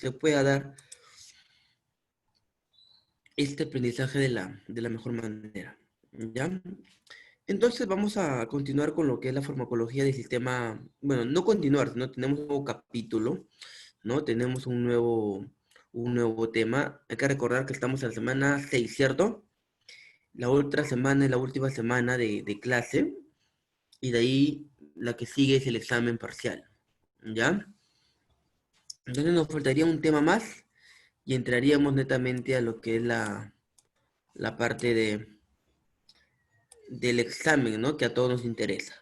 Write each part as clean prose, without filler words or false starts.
se pueda dar este aprendizaje de la mejor manera, ¿ya? Entonces vamos a continuar con lo que es la farmacología del sistema, bueno, no continuar, sino tenemos un nuevo capítulo, ¿no? Tenemos un nuevo tema. Hay que recordar que estamos en la semana 6, ¿cierto? La otra semana es la última semana de clase, y de ahí la que sigue es el examen parcial, ¿ya? Entonces nos faltaría un tema más y entraríamos netamente a lo que es la parte del examen, ¿no? Que a todos nos interesa.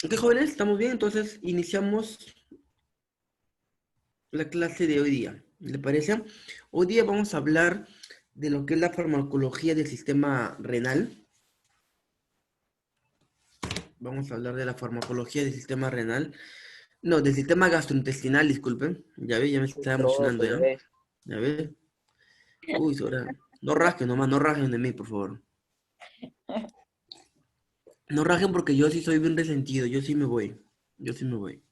Ok, jóvenes, ¿estamos bien? Entonces iniciamos la clase de hoy día. ¿Le parece? Hoy día vamos a hablar de lo que es la farmacología del sistema renal. Vamos a hablar de la farmacología del sistema renal. No, del sistema gastrointestinal, disculpen. Ya ve, ya me estaba emocionando ya. Profe, Ya ve. Uy, sobra. No rasquen nomás, no rasquen de mí, por favor. No rajen porque yo sí soy bien resentido, yo sí me voy. Yo sí me voy.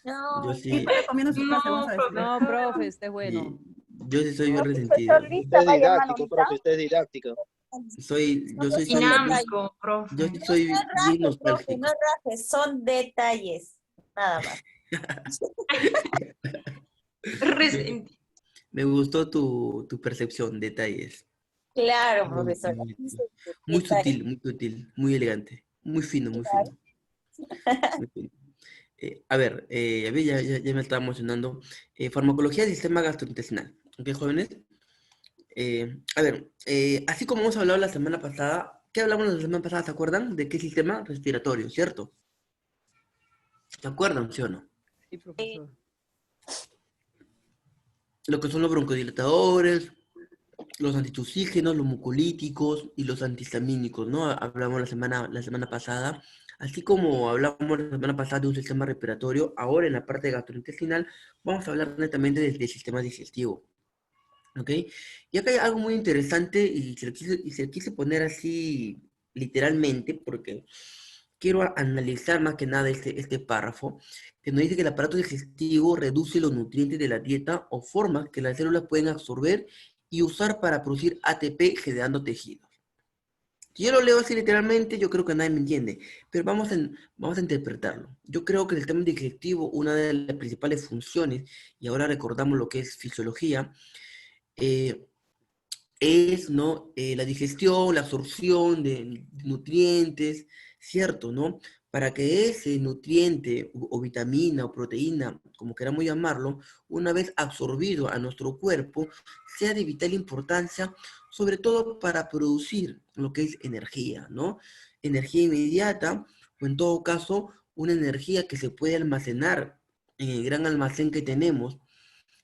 Yo No, Sí, sí, te recomiendo su clase, vamos No, a decirle. no, profe, esté bueno. sí, yo sí soy bien profesor, resentido. lista, usted es vaya didáctico, hermano, profe, usted es didáctico. Yo sí soy, Dinámico, yo profe. sí soy bien rajes, profe, no nostálgico. rajes, son detalles, nada más. Me, Resentido. me gustó tu percepción, detalles. Claro, Muy, profesor. muy, muy Detalles, sutil, muy elegante. Muy fino, muy claro. fino. Muy fino. A ver, ya me estaba emocionando. Farmacología del sistema gastrointestinal. ¿Ok, jóvenes? Así como hemos hablado la semana pasada, ¿qué hablamos la semana pasada? ¿Se acuerdan? ¿De qué sistema respiratorio, cierto? ¿Se acuerdan, sí o no? Sí, profesor. Lo que son los broncodilatadores, los antitusígenos, los mucolíticos y los antihistamínicos, ¿no? Hablamos la semana pasada. Así como hablamos la semana pasada de un sistema respiratorio, ahora en la parte gastrointestinal vamos a hablar netamente del sistema digestivo. ¿Ok? Y acá hay algo muy interesante y se lo quise poner así literalmente porque quiero analizar más que nada este párrafo que nos dice que el aparato digestivo reduce los nutrientes de la dieta o formas que las células pueden absorber y usar para producir ATP generando tejidos. Si yo lo leo así literalmente, yo creo que nadie me entiende, pero vamos a interpretarlo. Yo creo que el sistema digestivo, una de las principales funciones, y ahora recordamos lo que es fisiología, eh, es, ¿no? La digestión, la absorción de nutrientes, ¿cierto? ¿No? Para que ese nutriente o vitamina o proteína, como queramos llamarlo, una vez absorbido a nuestro cuerpo, sea de vital importancia, sobre todo para producir lo que es energía, ¿no? Energía inmediata, o en todo caso, una energía que se puede almacenar en el gran almacén que tenemos,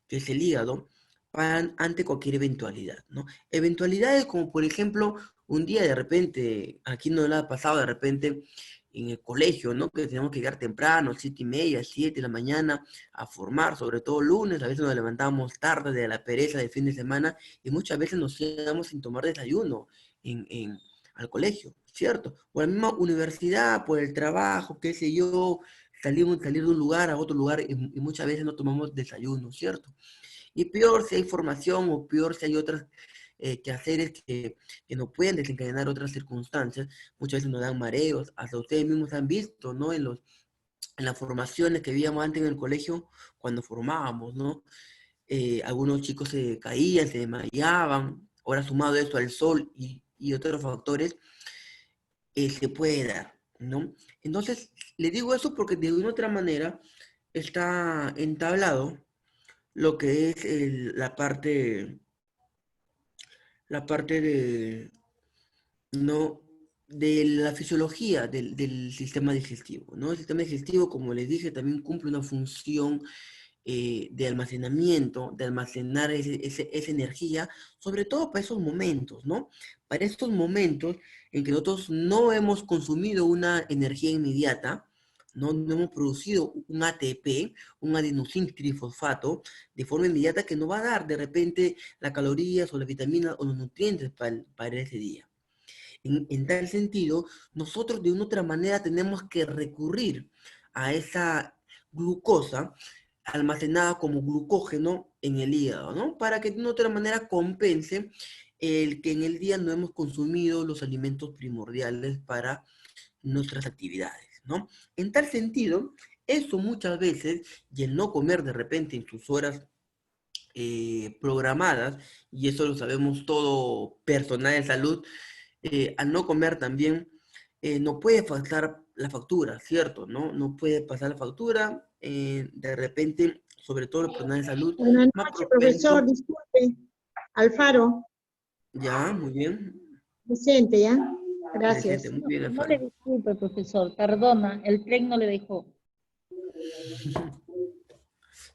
que es el hígado, ante cualquier eventualidad, ¿no? Eventualidades como, por ejemplo, un día de repente, aquí no le ha pasado de repente en el colegio, ¿no? Que tenemos que llegar temprano, 7:30, 7 de la mañana, a formar, sobre todo lunes, a veces nos levantamos tarde de la pereza del fin de semana y muchas veces nos íbamos sin tomar desayuno al colegio, ¿cierto? O a la misma universidad, por el trabajo, qué sé yo, salir de un lugar a otro lugar y muchas veces no tomamos desayuno, ¿cierto? Y peor si hay formación o peor si hay otras quehaceres que no pueden desencadenar otras circunstancias, muchas veces nos dan mareos, hasta ustedes mismos han visto, ¿no? En las formaciones que veíamos antes en el colegio, cuando formábamos, ¿no? Algunos chicos se caían, se desmayaban, ahora sumado esto al sol y otros factores, se puede dar, ¿no? Entonces, le digo eso porque de una u otra manera está entablado lo que es la parte ¿no? de la fisiología del sistema digestivo, ¿no? El sistema digestivo, como les dije, también cumple una función de almacenamiento, de almacenar esa energía, sobre todo para esos momentos, ¿no? Para estos momentos en que nosotros no hemos consumido una energía inmediata, no hemos producido un ATP, un adenosín trifosfato, de forma inmediata que nos va a dar de repente las calorías o las vitaminas o los nutrientes para ese día. En tal sentido, nosotros de una u otra manera tenemos que recurrir a esa glucosa almacenada como glucógeno en el hígado, ¿no? Para que de una otra manera compense el que en el día no hemos consumido los alimentos primordiales para nuestras actividades, ¿no? En tal sentido, eso muchas veces, y el no comer de repente en sus horas programadas, y eso lo sabemos todo personal de salud, al no comer también, no puede pasar la factura, ¿cierto? ¿No? No puede pasar la factura, de repente, sobre todo el personal de salud, Buenas más noches, profesor. propenso, Disculpe. Alfaro, ya, muy bien, presente, ¿ya? presente, Gracias. muy bien, No le Alfaro. disculpe, profesor, perdona, el tren no le dejó.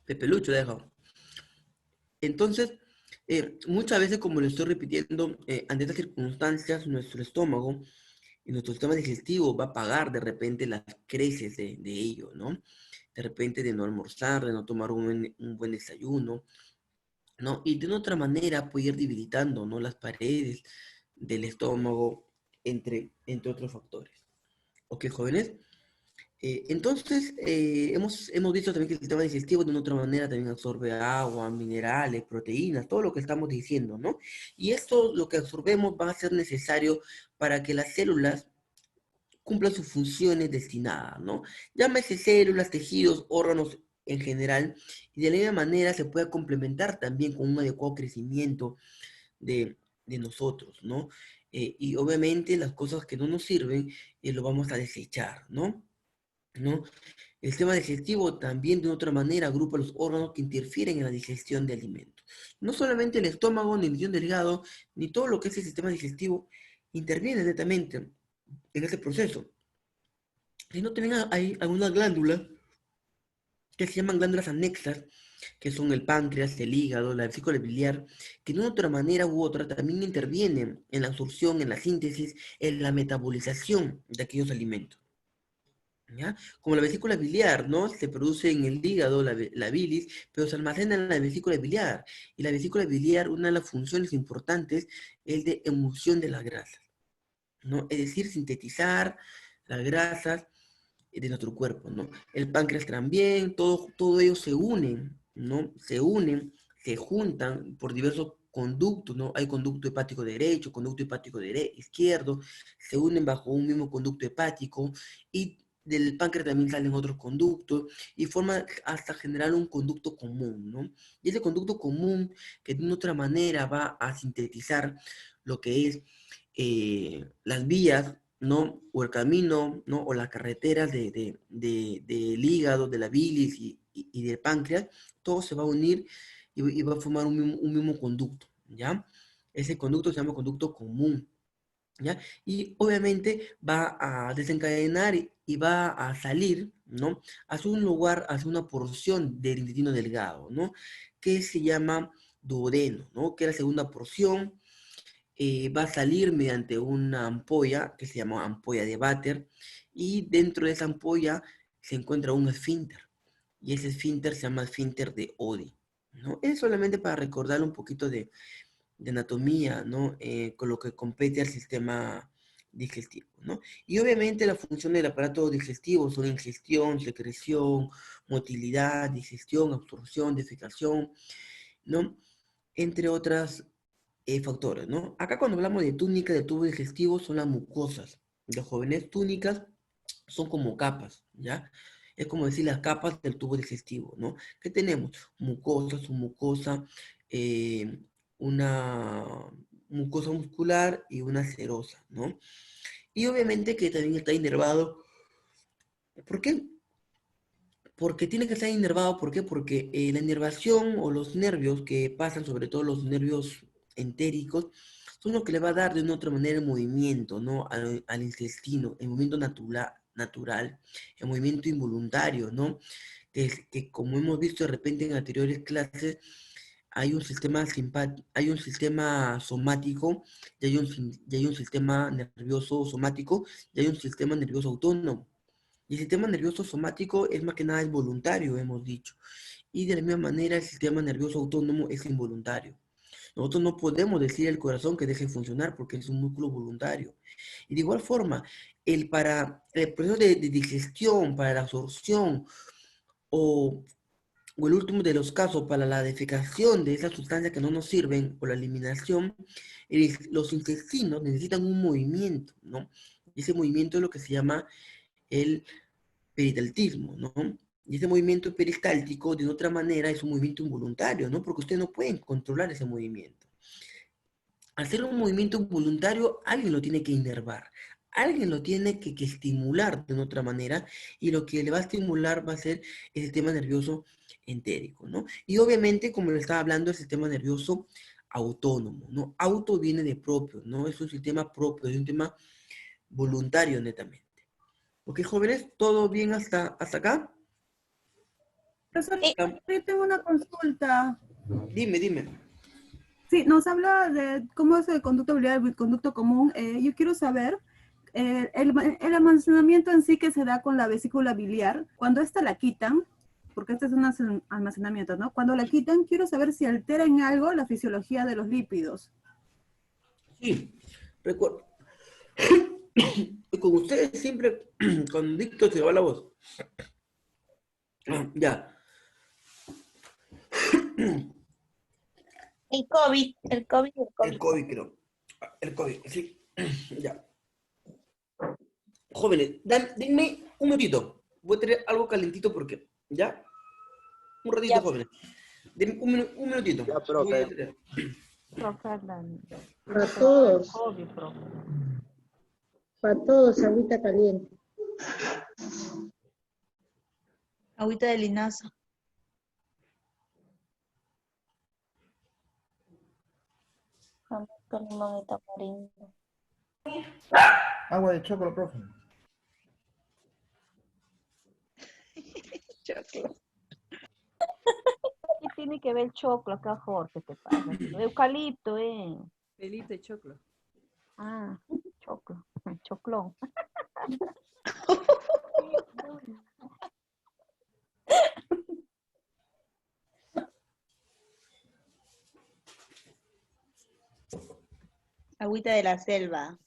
Pepe Lucho, deja. Entonces, muchas veces, como lo estoy repitiendo, ante estas circunstancias, nuestro estómago y nuestro sistema digestivo va a pagar de repente las creces de ello, ¿no? De repente de no almorzar, de no tomar un buen desayuno, ¿no? Y de una otra manera puede ir debilitando, ¿no? Las paredes del estómago, entre otros factores. ¿Ok, jóvenes? Entonces, hemos visto también que el sistema digestivo de una otra manera también absorbe agua, minerales, proteínas, todo lo que estamos diciendo, ¿no? Y esto, lo que absorbemos, va a ser necesario para que las células cumplan sus funciones destinadas, ¿no? Llámese células, tejidos, órganos en general, y de la misma manera se puede complementar también con un adecuado crecimiento de nosotros, ¿no? Y obviamente las cosas que no nos sirven, lo vamos a desechar, ¿no? ¿No? El sistema digestivo también de otra manera agrupa los órganos que interfieren en la digestión de alimentos. No solamente el estómago, ni el intestino delgado, ni todo lo que es el sistema digestivo interviene netamente en este proceso, sino también hay algunas glándulas que se llaman glándulas anexas, que son el páncreas, el hígado, la vesícula biliar, que de una otra manera u otra también intervienen en la absorción, en la síntesis, en la metabolización de aquellos alimentos. ¿Ya? Como la vesícula biliar, ¿no? Se produce en el hígado la bilis, pero se almacena en la vesícula biliar. Y la vesícula biliar, una de las funciones importantes es de emulsión de las grasas, ¿no? Es decir, sintetizar las grasas de nuestro cuerpo, ¿no? El páncreas también, todo ellos se unen, ¿no? Se unen, se juntan por diversos conductos, ¿no? Hay conducto hepático derecho, conducto hepático izquierdo, se unen bajo un mismo conducto hepático y del páncreas también salen otros conductos y forman hasta generar un conducto común, ¿no? Y ese conducto común que de una otra manera va a sintetizar lo que es las vías, ¿no? O el camino, ¿no? O las carreteras del hígado, de la bilis y del páncreas, todo se va a unir y va a formar un mismo conducto, ¿ya? Ese conducto se llama conducto común, ¿ya? Y obviamente va a desencadenar y va a salir, ¿no? Hacia un lugar, hacia una porción del intestino delgado, ¿no? Que se llama duodeno, ¿no? Que es la segunda porción, va a salir mediante una ampolla que se llama ampolla de Vater y dentro de esa ampolla se encuentra un esfínter y ese esfínter se llama esfínter de Oddi, ¿no? Es solamente para recordar un poquito de anatomía, ¿no? Con lo que compete al sistema digestivo, ¿no? Y obviamente la función del aparato digestivo son ingestión, secreción, motilidad, digestión, absorción, defecación, ¿no? Entre otras factores, ¿no? Acá cuando hablamos de túnica de tubo digestivo son las mucosas. Los jóvenes túnicas son como capas, ¿ya? Es como decir las capas del tubo digestivo, ¿no? ¿Qué tenemos? Mucosa, submucosa, eh, una mucosa muscular y una serosa, ¿no? Y obviamente que también está inervado. ¿Por qué? Porque tiene que estar inervado, ¿por qué? Porque la inervación o los nervios que pasan, sobre todo los nervios entéricos, son los que le va a dar de una otra manera el movimiento, ¿no? Al intestino, el movimiento natural, el movimiento involuntario, ¿no? Que como hemos visto de repente en anteriores clases, hay un sistema somático, y hay un sistema nervioso somático, y hay un sistema nervioso autónomo. Y el sistema nervioso somático es más que nada involuntario, hemos dicho. Y de la misma manera el sistema nervioso autónomo es involuntario. Nosotros no podemos decir al corazón que deje de funcionar porque es un músculo voluntario. Y de igual forma, para el proceso de digestión, para la absorción o o el último de los casos para la defecación de esas sustancias que no nos sirven o la eliminación, los intestinos necesitan un movimiento, ¿no? Y ese movimiento es lo que se llama el peristaltismo, ¿no? Y ese movimiento peristáltico, de otra manera, es un movimiento involuntario, ¿no? Porque ustedes no pueden controlar ese movimiento. Hacer un movimiento involuntario, alguien lo tiene que inervar, alguien lo tiene que estimular de otra manera, y lo que le va a estimular va a ser el sistema nervioso entérico, ¿no? Y obviamente, como le estaba hablando, el sistema nervioso autónomo, ¿no? Auto viene de propio, ¿no? Es un sistema propio, es un tema voluntario netamente. ¿Ok, jóvenes? ¿Todo bien hasta acá? Profesor, Sí. yo tengo una consulta. Dime. Sí, nos habla de cómo es el conducto biliar, el conducto común. Yo quiero saber el almacenamiento en sí que se da con la vesícula biliar. Cuando esta la quitan, porque este es un almacenamiento, ¿no? Cuando la quitan, quiero saber si altera en algo la fisiología de los lípidos. Sí, recuerdo. Con ustedes siempre, con Víctor se va la voz. Ya. El COVID, el COVID, el El COVID. COVID, creo. El COVID, sí. Ya. Jóvenes, denme un minutito. Voy a tener algo calentito porque, ¿ya? Un ratito, Ya. jóvenes. Denme un minutito. Ya, profe. Voy a tener. Profe, hablan. Para todos, COVID, profe. para todos, agüita caliente. Agüita de linaza. Con limón y tamarindo. Agua de chocolate, profe. Choclo. ¿Qué tiene que ver el choclo acá, Jorge? ¿Qué pasa? Eucalipto, Pelito y choclo. Ah, choclo. Choclón. Agüita de la selva.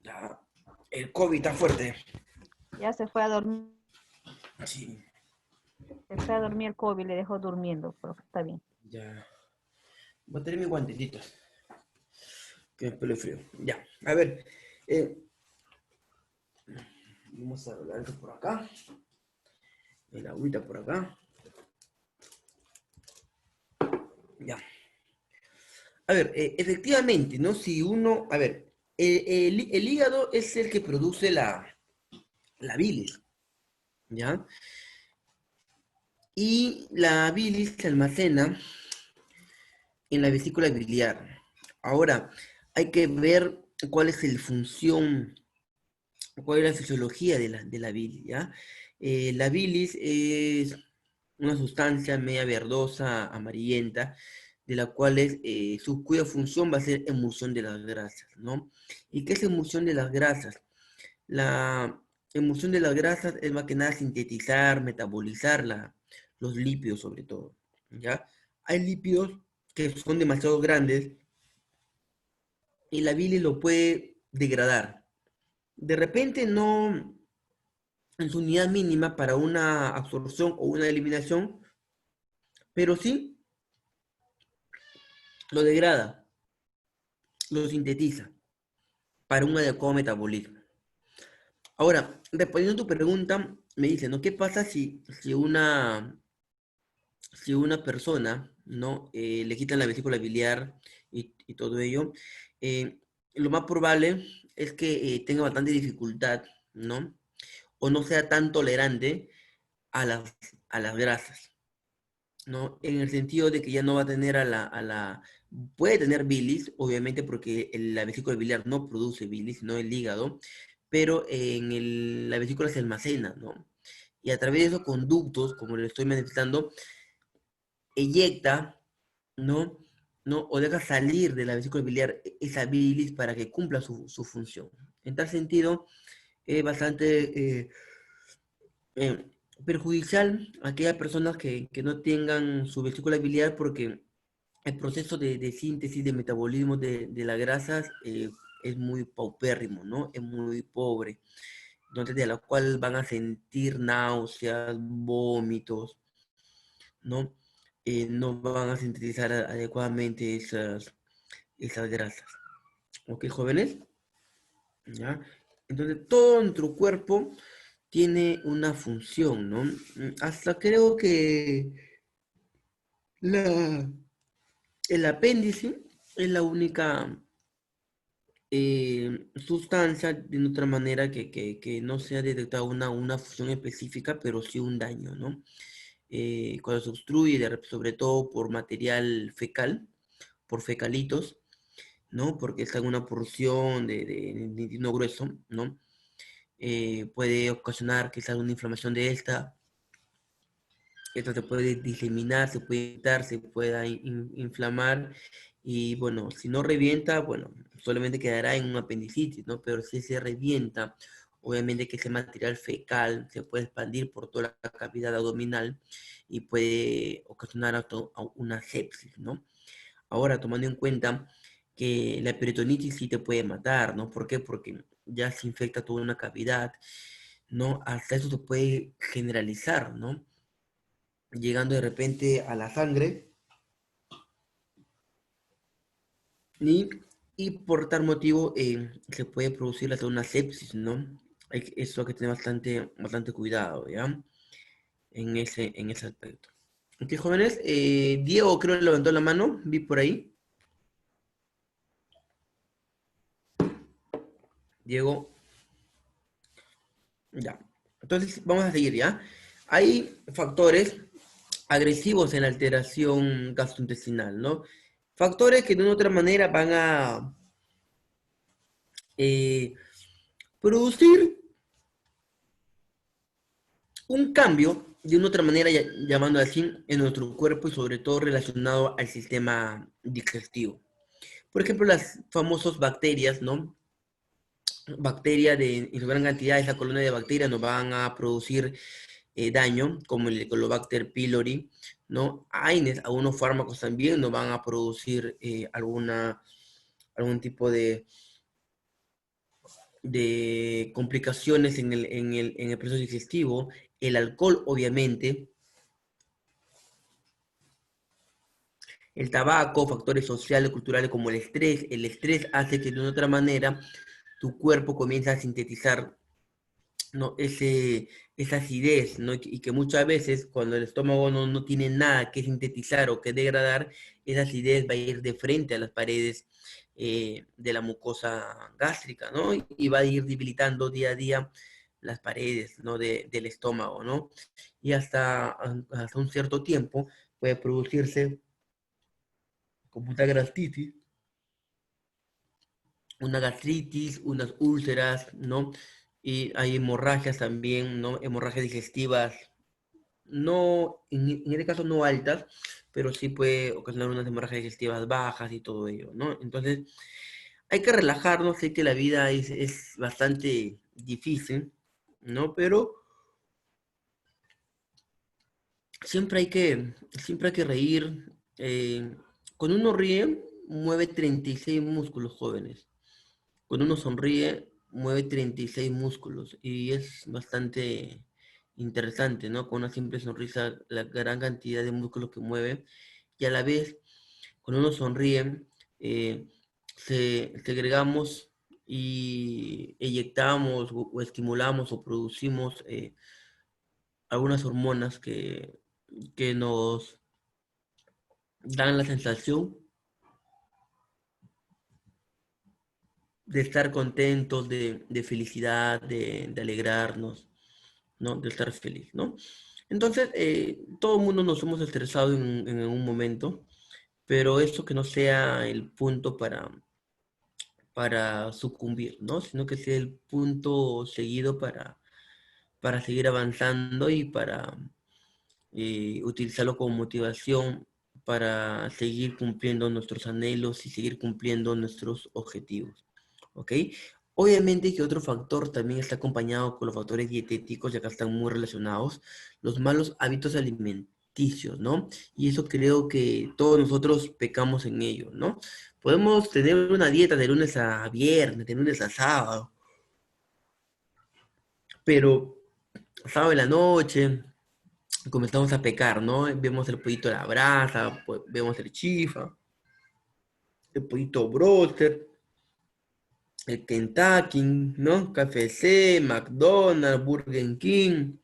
Ya. El COVID está fuerte. Ya se fue a dormir. Sí, Se fue a dormir el COVID, le dejó durmiendo, pero está bien. ya. Voy a tener mis guantecitos. Que me pelo frío. Ya. A ver. Vamos a hablar esto por acá. El agüita por acá. Ya. A ver, efectivamente, ¿no? Si uno, a ver, el hígado es el que produce la bilis, ¿ya? Y la bilis se almacena en la vesícula biliar. Ahora, hay que ver cuál es la función, cuál es la fisiología de la bilis, ¿ya? La bilis es una sustancia media verdosa, amarillenta, de la cual cuya función va a ser emulsión de las grasas, ¿no? ¿Y qué es emulsión de las grasas? La emulsión de las grasas es más que nada sintetizar, metabolizar los lípidos sobre todo, ¿ya? Hay lípidos que son demasiado grandes y la bilis lo puede degradar. De repente no en su unidad mínima para una absorción o una eliminación, pero sí lo degrada, lo sintetiza para un adecuado metabolismo. Ahora, respondiendo a tu pregunta, me dice, ¿no? ¿Qué pasa si una persona, ¿no? Le quitan la vesícula biliar y todo ello? Lo más probable es que tenga bastante dificultad, ¿no? O no sea tan tolerante a las grasas, ¿no? En el sentido de que ya no va a tener puede tener bilis, obviamente porque la vesícula biliar no produce bilis, sino el hígado, pero en la vesícula se almacena, ¿no? Y a través de esos conductos, como le estoy manifestando, eyecta, ¿no? ¿No? O deja salir de la vesícula biliar esa bilis para que cumpla su función. En tal sentido, es bastante perjudicial a aquellas personas que no tengan su vesícula biliar porque el proceso de síntesis, de metabolismo de las grasas es muy paupérrimo, ¿no? Es muy pobre. Entonces, de la cual van a sentir náuseas, vómitos, ¿no? No van a sintetizar adecuadamente esas grasas. ¿Ok, jóvenes? ¿Ya? Entonces, todo nuestro cuerpo tiene una función, ¿no? Hasta creo que la, el apéndice es la única sustancia, de otra manera, que no se ha detectado una función específica, pero sí un daño, ¿no? Cuando se obstruye, sobre todo por material fecal, por fecalitos, ¿no? Porque está en una porción de intestino grueso, ¿no? Puede ocasionar quizás una inflamación de esta. Esto se puede diseminar, se puede irritar, se pueda inflamar y bueno, si no revienta, bueno, solamente quedará en un apendicitis, ¿no? Pero si se revienta, obviamente que ese material fecal se puede expandir por toda la cavidad abdominal y puede ocasionar hasta una sepsis, ¿no? Ahora, tomando en cuenta que la peritonitis sí te puede matar, ¿no? ¿Por qué? Porque ya se infecta toda una cavidad, ¿no? Hasta eso se puede generalizar, ¿no? Llegando de repente a la sangre y, y por tal motivo se puede producir hasta una sepsis, ¿no? Eso hay que tener bastante cuidado, ¿ya? En ese aspecto. Ok, jóvenes, Diego creo que levantó la mano, vi por ahí. Diego, ya. Entonces, vamos a seguir, ¿ya? Hay factores agresivos en la alteración gastrointestinal, ¿no? Factores que de una u otra manera van a eh, producir un cambio, de una otra manera, llamando así, en nuestro cuerpo y sobre todo relacionado al sistema digestivo. Por ejemplo, las famosas bacterias, ¿no? Bacterias en su gran cantidad, esa colonia de bacterias nos van a producir daño, como el Helicobacter pylori, ¿no? AINES, algunos fármacos también nos van a producir algún tipo de complicaciones en el proceso digestivo. El alcohol, obviamente, el tabaco, factores sociales, culturales como el estrés. El estrés hace que de una otra manera tu cuerpo comience a sintetizar, ¿no? Esa acidez, ¿no? Y que muchas veces cuando el estómago no tiene nada que sintetizar o que degradar, esa acidez va a ir de frente a las paredes de la mucosa gástrica, ¿no? Y va a ir debilitando día a día las paredes, ¿no? Del estómago, ¿no? Y hasta un cierto tiempo puede producirse como una gastritis, unas úlceras, ¿no? Y hay hemorragias también, ¿no? Hemorragias digestivas, no, en este caso no altas, pero sí puede ocasionar unas hemorragias digestivas bajas y todo ello, ¿no? Entonces, hay que relajarnos, sé que la vida es bastante difícil, ¿no? Pero siempre hay que reír. Cuando uno ríe, mueve 36 músculos jóvenes. Cuando uno sonríe, mueve 36 músculos y es bastante interesante, ¿no? Con una simple sonrisa, la gran cantidad de músculos que mueve y a la vez, cuando uno sonríe, eh, segregamos y eyectamos o estimulamos o producimos algunas hormonas que nos dan la sensación de estar contentos, de felicidad, de alegrarnos, ¿no? De estar feliz, ¿no? Entonces, todo el mundo nos hemos estresado en un momento, pero eso que no sea el punto para sucumbir, ¿no? Sino que sea el punto seguido para seguir avanzando y para utilizarlo como motivación para seguir cumpliendo nuestros anhelos y seguir cumpliendo nuestros objetivos. ¿Ok? Obviamente que otro factor también está acompañado con los factores dietéticos, ya que están muy relacionados, los malos hábitos alimenticios. alimenticios, ¿no? Y eso creo que todos nosotros pecamos en ello, ¿no? Podemos tener una dieta de lunes a viernes, de lunes a sábado, pero sábado en la noche comenzamos a pecar, ¿no? Vemos el pollito a la brasa, vemos el chifa, el pollito broster, el Kentucky, ¿no? KFC, McDonald's, Burger King,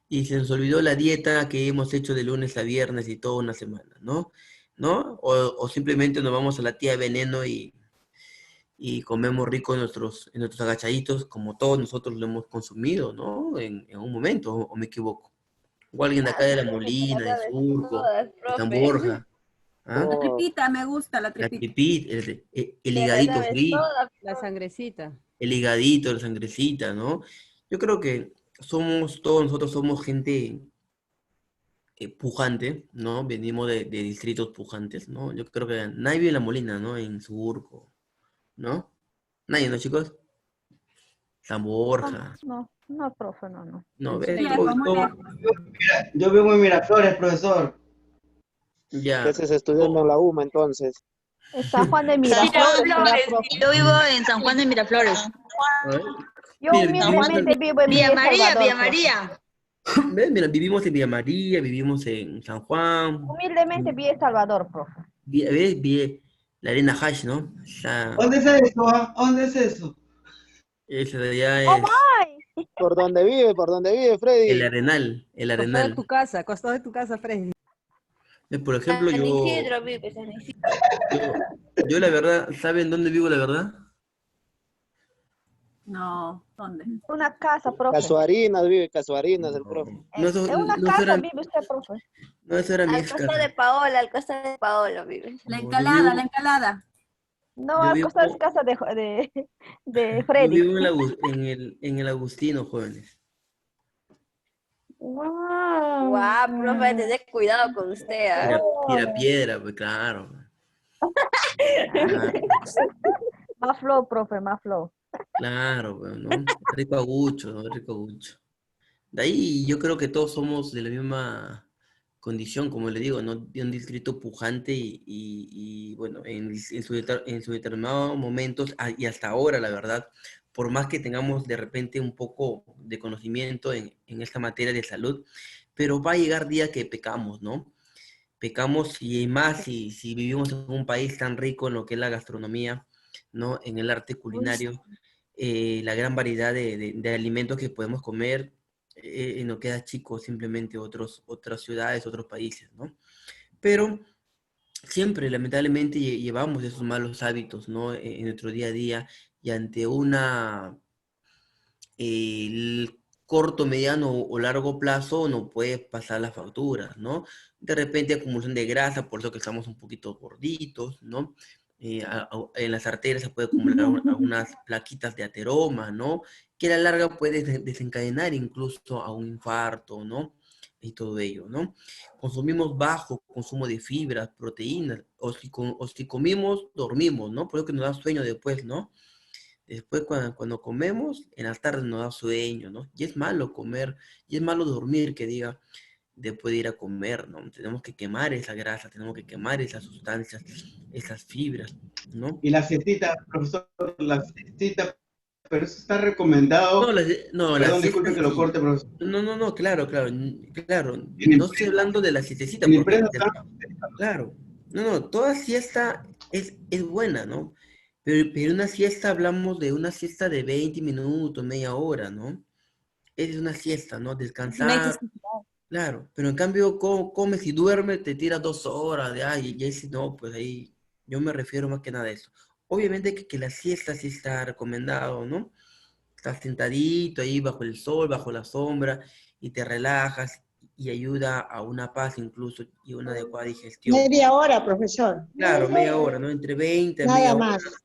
y se nos olvidó la dieta que hemos hecho de lunes a viernes y toda una semana, ¿no? ¿No? O simplemente nos vamos a la tía Veneno y comemos rico en nuestros agachaditos, como todos nosotros lo hemos consumido, ¿no? En un momento, o me equivoco. O alguien de acá de La Molina, de Surco, de San Borja. ¿Ah? La tripita, me gusta la La tripita. tripita, el higadito frito, La sangrecita. el higadito, la sangrecita, ¿no? Yo creo que todos nosotros somos gente pujante, ¿no? Venimos de distritos pujantes, ¿no? Yo creo que nadie vive en La Molina, ¿no? En Surco, ¿no? Nadie, ¿no, chicos? San Borja. No, profe, no. No, ¿ves? Lejos, muy lejos. Yo vivo en Miraflores, profesor. Ya. ¿Qué haces estudiando en la UMA entonces? En San Juan de Miraflores, profe. Yo vivo en San Juan de Miraflores. Yo Mira, humildemente vivo en Villa María, Salvador, Villa profe. María. ¿Ves? Mira, vivimos en Villa María, vivimos en San Juan. Humildemente vivo en Salvador, profe. ¿Ves? La arena hash, ¿no? ¿Dónde es eso? Ah? ¿Dónde es eso? Esa de allá es ¡Oh, my! ¿Por dónde vive, Freddy? el Arenal, el Costado de Arenal. tu casa, costado de tu casa, Freddy. Por ejemplo, San yo, Isidro vive, San Isidro. yo la verdad, ¿saben dónde vivo la verdad? No, ¿dónde? Una casa, profe. Casuarinas, el profe. No, eso, En una no, eso casa era, vive usted, profe. no, eso era mi Al ex costado casa. de Paola, al costado de Paola vive. La No, yo encalada, vivo- la encalada. No, Yo al vivo- costado de casa de Yo Freddy. vivo en el Agustino, jóvenes. Guau, profe, tenés cuidado con usted, ¿ah? Tira piedra, pues claro. Claro, Más flow, profe, más flow. claro, pues, ¿no? Rico agucho, ¿no? Rico agucho. De ahí yo creo que todos somos de la misma condición, como le digo, ¿no? De un distrito pujante y, bueno, en su determinados momentos y hasta ahora, la verdad, por más que tengamos de repente un poco de conocimiento en esta materia de salud, pero va a llegar día que pecamos, ¿no? Pecamos y más si vivimos en un país tan rico en lo que es la gastronomía, ¿no? En el arte culinario, la gran variedad de alimentos que podemos comer, nos queda chico simplemente otras ciudades, otros países, ¿no? Pero siempre, lamentablemente, llevamos esos malos hábitos, ¿no? En nuestro día a día y ante el corto, mediano o largo plazo no puede pasar las facturas, ¿no? De repente acumulación de grasa, por eso que estamos un poquito gorditos, ¿no? En las arterias se puede acumular algunas plaquitas de ateroma, ¿no? Que a la larga puede desencadenar incluso a un infarto, ¿no? Y todo ello, ¿no? Consumimos bajo consumo de fibras, proteínas, o si comimos, dormimos, ¿no? Por eso que nos da sueño después, ¿no? Después cuando comemos, en las tardes nos da sueño, ¿no? Y es malo comer, y es malo dormir, que diga, después de ir a comer, ¿no? Tenemos que quemar esa grasa, tenemos que quemar esas sustancias, esas fibras, ¿no? Y la siestita, profesor, la siestita, pero eso está recomendado. No, la Perdón, disculpe siesta que lo sí. corte, profesor. No, claro. En No estoy hablando de la siestecita, En porque, empresa, claro, toda siesta es buena, ¿no? Pero una siesta, hablamos de una siesta de 20 minutos, media hora, ¿no? Es una siesta, ¿no? Descansar, claro. Pero en cambio, comes y duermes, te tiras 2 horas de ahí, y ahí sí, no, pues ahí yo me refiero más que nada a eso. Obviamente que la siesta sí está recomendado, ¿no? Estás sentadito ahí bajo el sol, bajo la sombra, y te relajas y ayuda a una paz incluso y una adecuada digestión. Media hora, profesor. Claro, media hora, ¿no? Entre 20 a Nada media más. hora,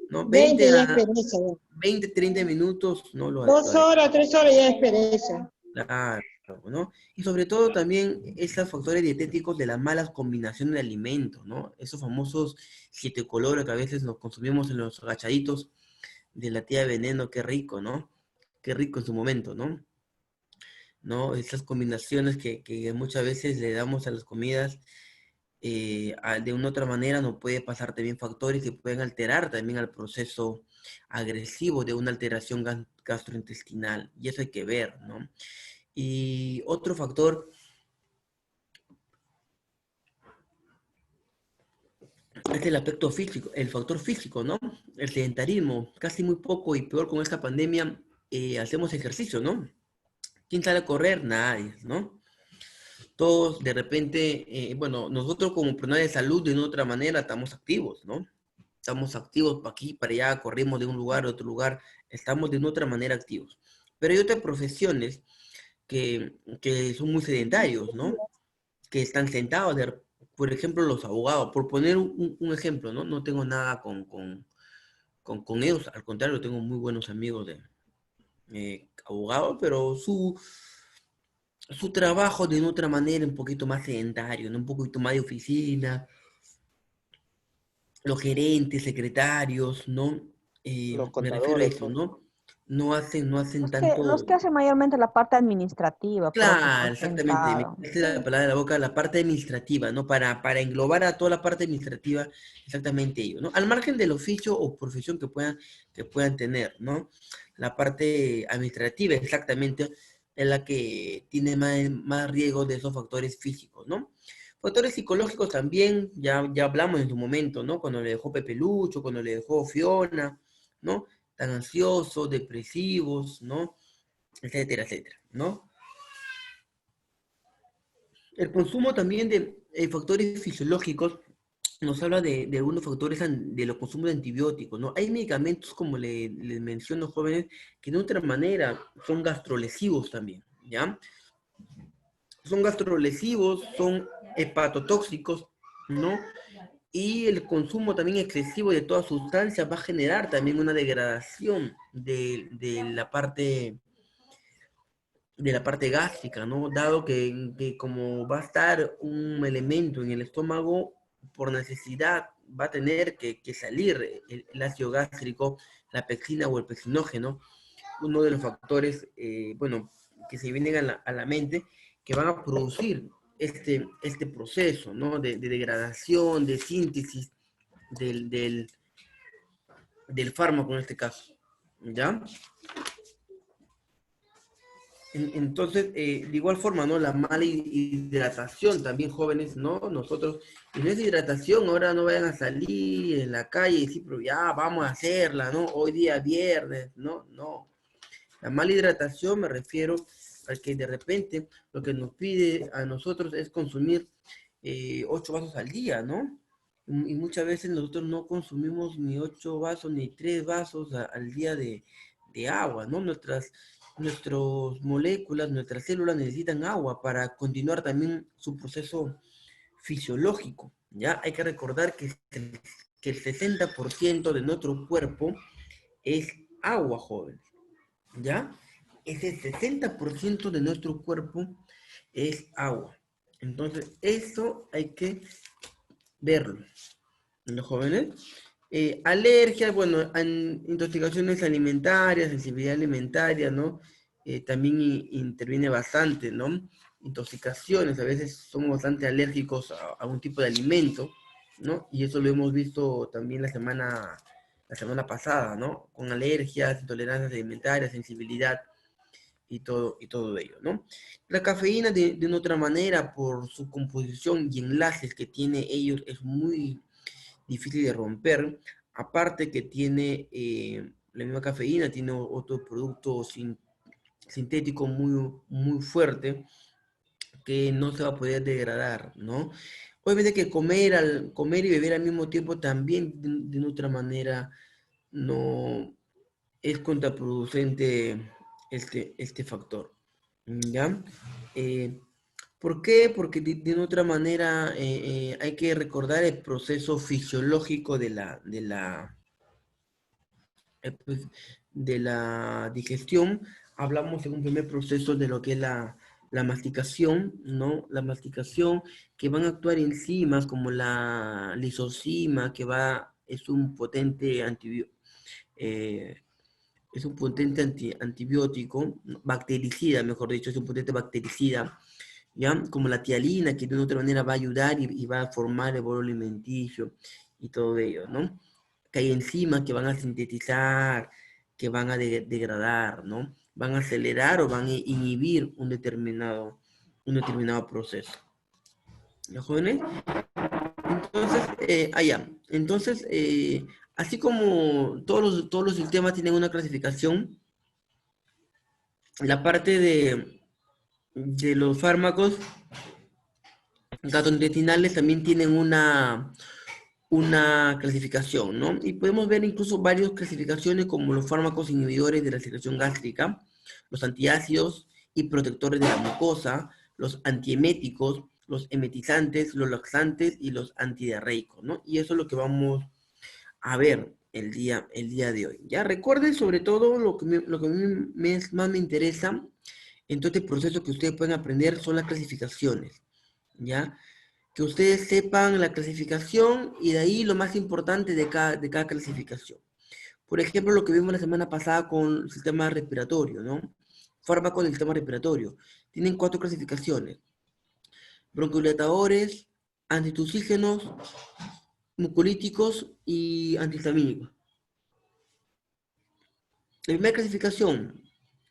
¿no? 20 ya es 20 pereza. 20, 30 minutos, ¿no? 2 horas, 3 horas ya es pereza. Claro, ¿no? Y sobre todo también esos factores dietéticos de las malas combinaciones de alimentos, ¿no? Esos famosos 7 colores que a veces nos consumimos en los agachaditos de la tía Veneno, qué rico, ¿no? Qué rico en su momento, ¿no? ¿no? Esas combinaciones que muchas veces le damos a las comidas, de una u otra manera nos puede pasar también factores que pueden alterar también al proceso agresivo de una alteración gastrointestinal, y eso hay que ver, ¿no? Y otro factor es el aspecto físico, el factor físico, ¿no? El sedentarismo, casi muy poco y peor con esta pandemia, hacemos ejercicio, ¿no? ¿Quién sale a correr? Nadie, ¿no? Todos de repente, bueno, nosotros como profesionales de salud de una otra manera estamos activos, ¿no? Estamos activos para aquí, para allá, corrimos de un lugar a otro lugar, estamos de una otra manera activos. Pero hay otras profesiones que son muy sedentarios, ¿no? Que están sentados, por ejemplo, los abogados, por poner un ejemplo, ¿no? No tengo nada con ellos, al contrario, tengo muy buenos amigos de abogados, pero su trabajo de una otra manera un poquito más sedentario, ¿no? Un poquito más de oficina, los gerentes, secretarios, ¿no? Los Me refiero a contadores, eso, pues. ¿no? No hacen Los que tanto. hacen mayormente la parte administrativa, Claro, profesor, exactamente. Me sentado. quitaste la palabra de la boca, la parte administrativa, ¿no? Para englobar a toda la parte administrativa, exactamente ello, ¿no? Al margen del oficio o profesión que puedan tener, ¿no? La parte administrativa, exactamente, es la que tiene más riesgo de esos factores físicos, ¿no? Factores psicológicos también, ya hablamos en su momento, ¿no? Cuando le dejó Pepe Lucho, cuando le dejó Fiona, ¿no? Tan ansiosos, depresivos, ¿no? Etcétera, etcétera, ¿no? El consumo también de factores fisiológicos nos habla de algunos factores de los consumos de antibióticos, ¿no? Hay medicamentos, como les menciono, jóvenes, que de otra manera son gastrolesivos también, ¿ya? Son gastrolesivos, son hepatotóxicos, ¿no? Y el consumo también excesivo de todas sustancias va a generar también una degradación de la parte gástrica, ¿no? Dado que como va a estar un elemento en el estómago, por necesidad va a tener que salir el ácido gástrico, la pectina o el pectinógeno, uno de los factores, bueno, que se vienen a la mente, que van a producir este proceso, ¿no? De degradación, de síntesis del fármaco en este caso, ¿ya? Entonces, de igual forma, ¿no? La mala hidratación también, jóvenes, ¿no? Nosotros, y no es hidratación, ahora no vayan a salir en la calle y decir, pero ya, vamos a hacerla, ¿no? Hoy día viernes, ¿no? No. La mala hidratación me refiero a que de repente lo que nos pide a nosotros es consumir 8 vasos al día, ¿no? Y muchas veces nosotros no consumimos ni 8 vasos ni 3 vasos al día de agua, ¿no? Nuestras moléculas, nuestras células necesitan agua para continuar también su proceso fisiológico, ¿ya? Hay que recordar que el 60% de nuestro cuerpo es agua, joven, ¿ya? Ese 60% de nuestro cuerpo es agua. Entonces, eso hay que verlo. Los jóvenes. Alergias, bueno, intoxicaciones alimentarias, sensibilidad alimentaria, ¿no? También interviene bastante, ¿no? Intoxicaciones, a veces somos bastante alérgicos a un tipo de alimento, ¿no? Y eso lo hemos visto también la semana pasada, ¿no? Con alergias, intolerancias alimentarias, sensibilidad y todo ello, ¿no? La cafeína, de una otra manera, por su composición y enlaces que tiene ellos, es muy difícil de romper. Aparte que tiene la misma cafeína, tiene otro producto sintético muy, muy fuerte que no se va a poder degradar, ¿no? Obviamente que comer y beber al mismo tiempo también de otra manera no es contraproducente este factor, ¿ya? Eh, ¿Por qué? Porque de otra manera hay que recordar el proceso fisiológico pues, de la digestión. Hablamos en un primer proceso de lo que es la masticación, ¿no? La masticación, que van a actuar enzimas como la lisozima, es un potente es un potente antibiótico, bactericida, mejor dicho, es un potente bactericida, ¿ya? Como la tialina, que de una otra manera va a ayudar y va a formar el bolo alimenticio y todo ello, ¿no? Que hay enzimas que van a sintetizar, que van a degradar, ¿no? Van a acelerar o van a inhibir un determinado proceso. ¿Ya, jóvenes? Entonces, Entonces, así como todos los sistemas tienen una clasificación, la parte de los fármacos gastrointestinales también tienen una clasificación, ¿no? Y podemos ver incluso varias clasificaciones como los fármacos inhibidores de la secreción gástrica, los antiácidos y protectores de la mucosa, los antieméticos, los emetizantes, los laxantes y los antidiarreicos, ¿no? Y eso es lo que vamos a ver el día de hoy. Ya recuerden sobre todo lo que a mí más me interesa en todo este proceso que ustedes pueden aprender son las clasificaciones, ¿ya? Que ustedes sepan la clasificación y de ahí lo más importante de cada clasificación. Por ejemplo, lo que vimos la semana pasada con el sistema respiratorio, ¿no? Fármacos del sistema respiratorio. Tienen 4 clasificaciones. Broncodilatadores, antitusígenos, mucolíticos y antihistamínicos. La primera clasificación,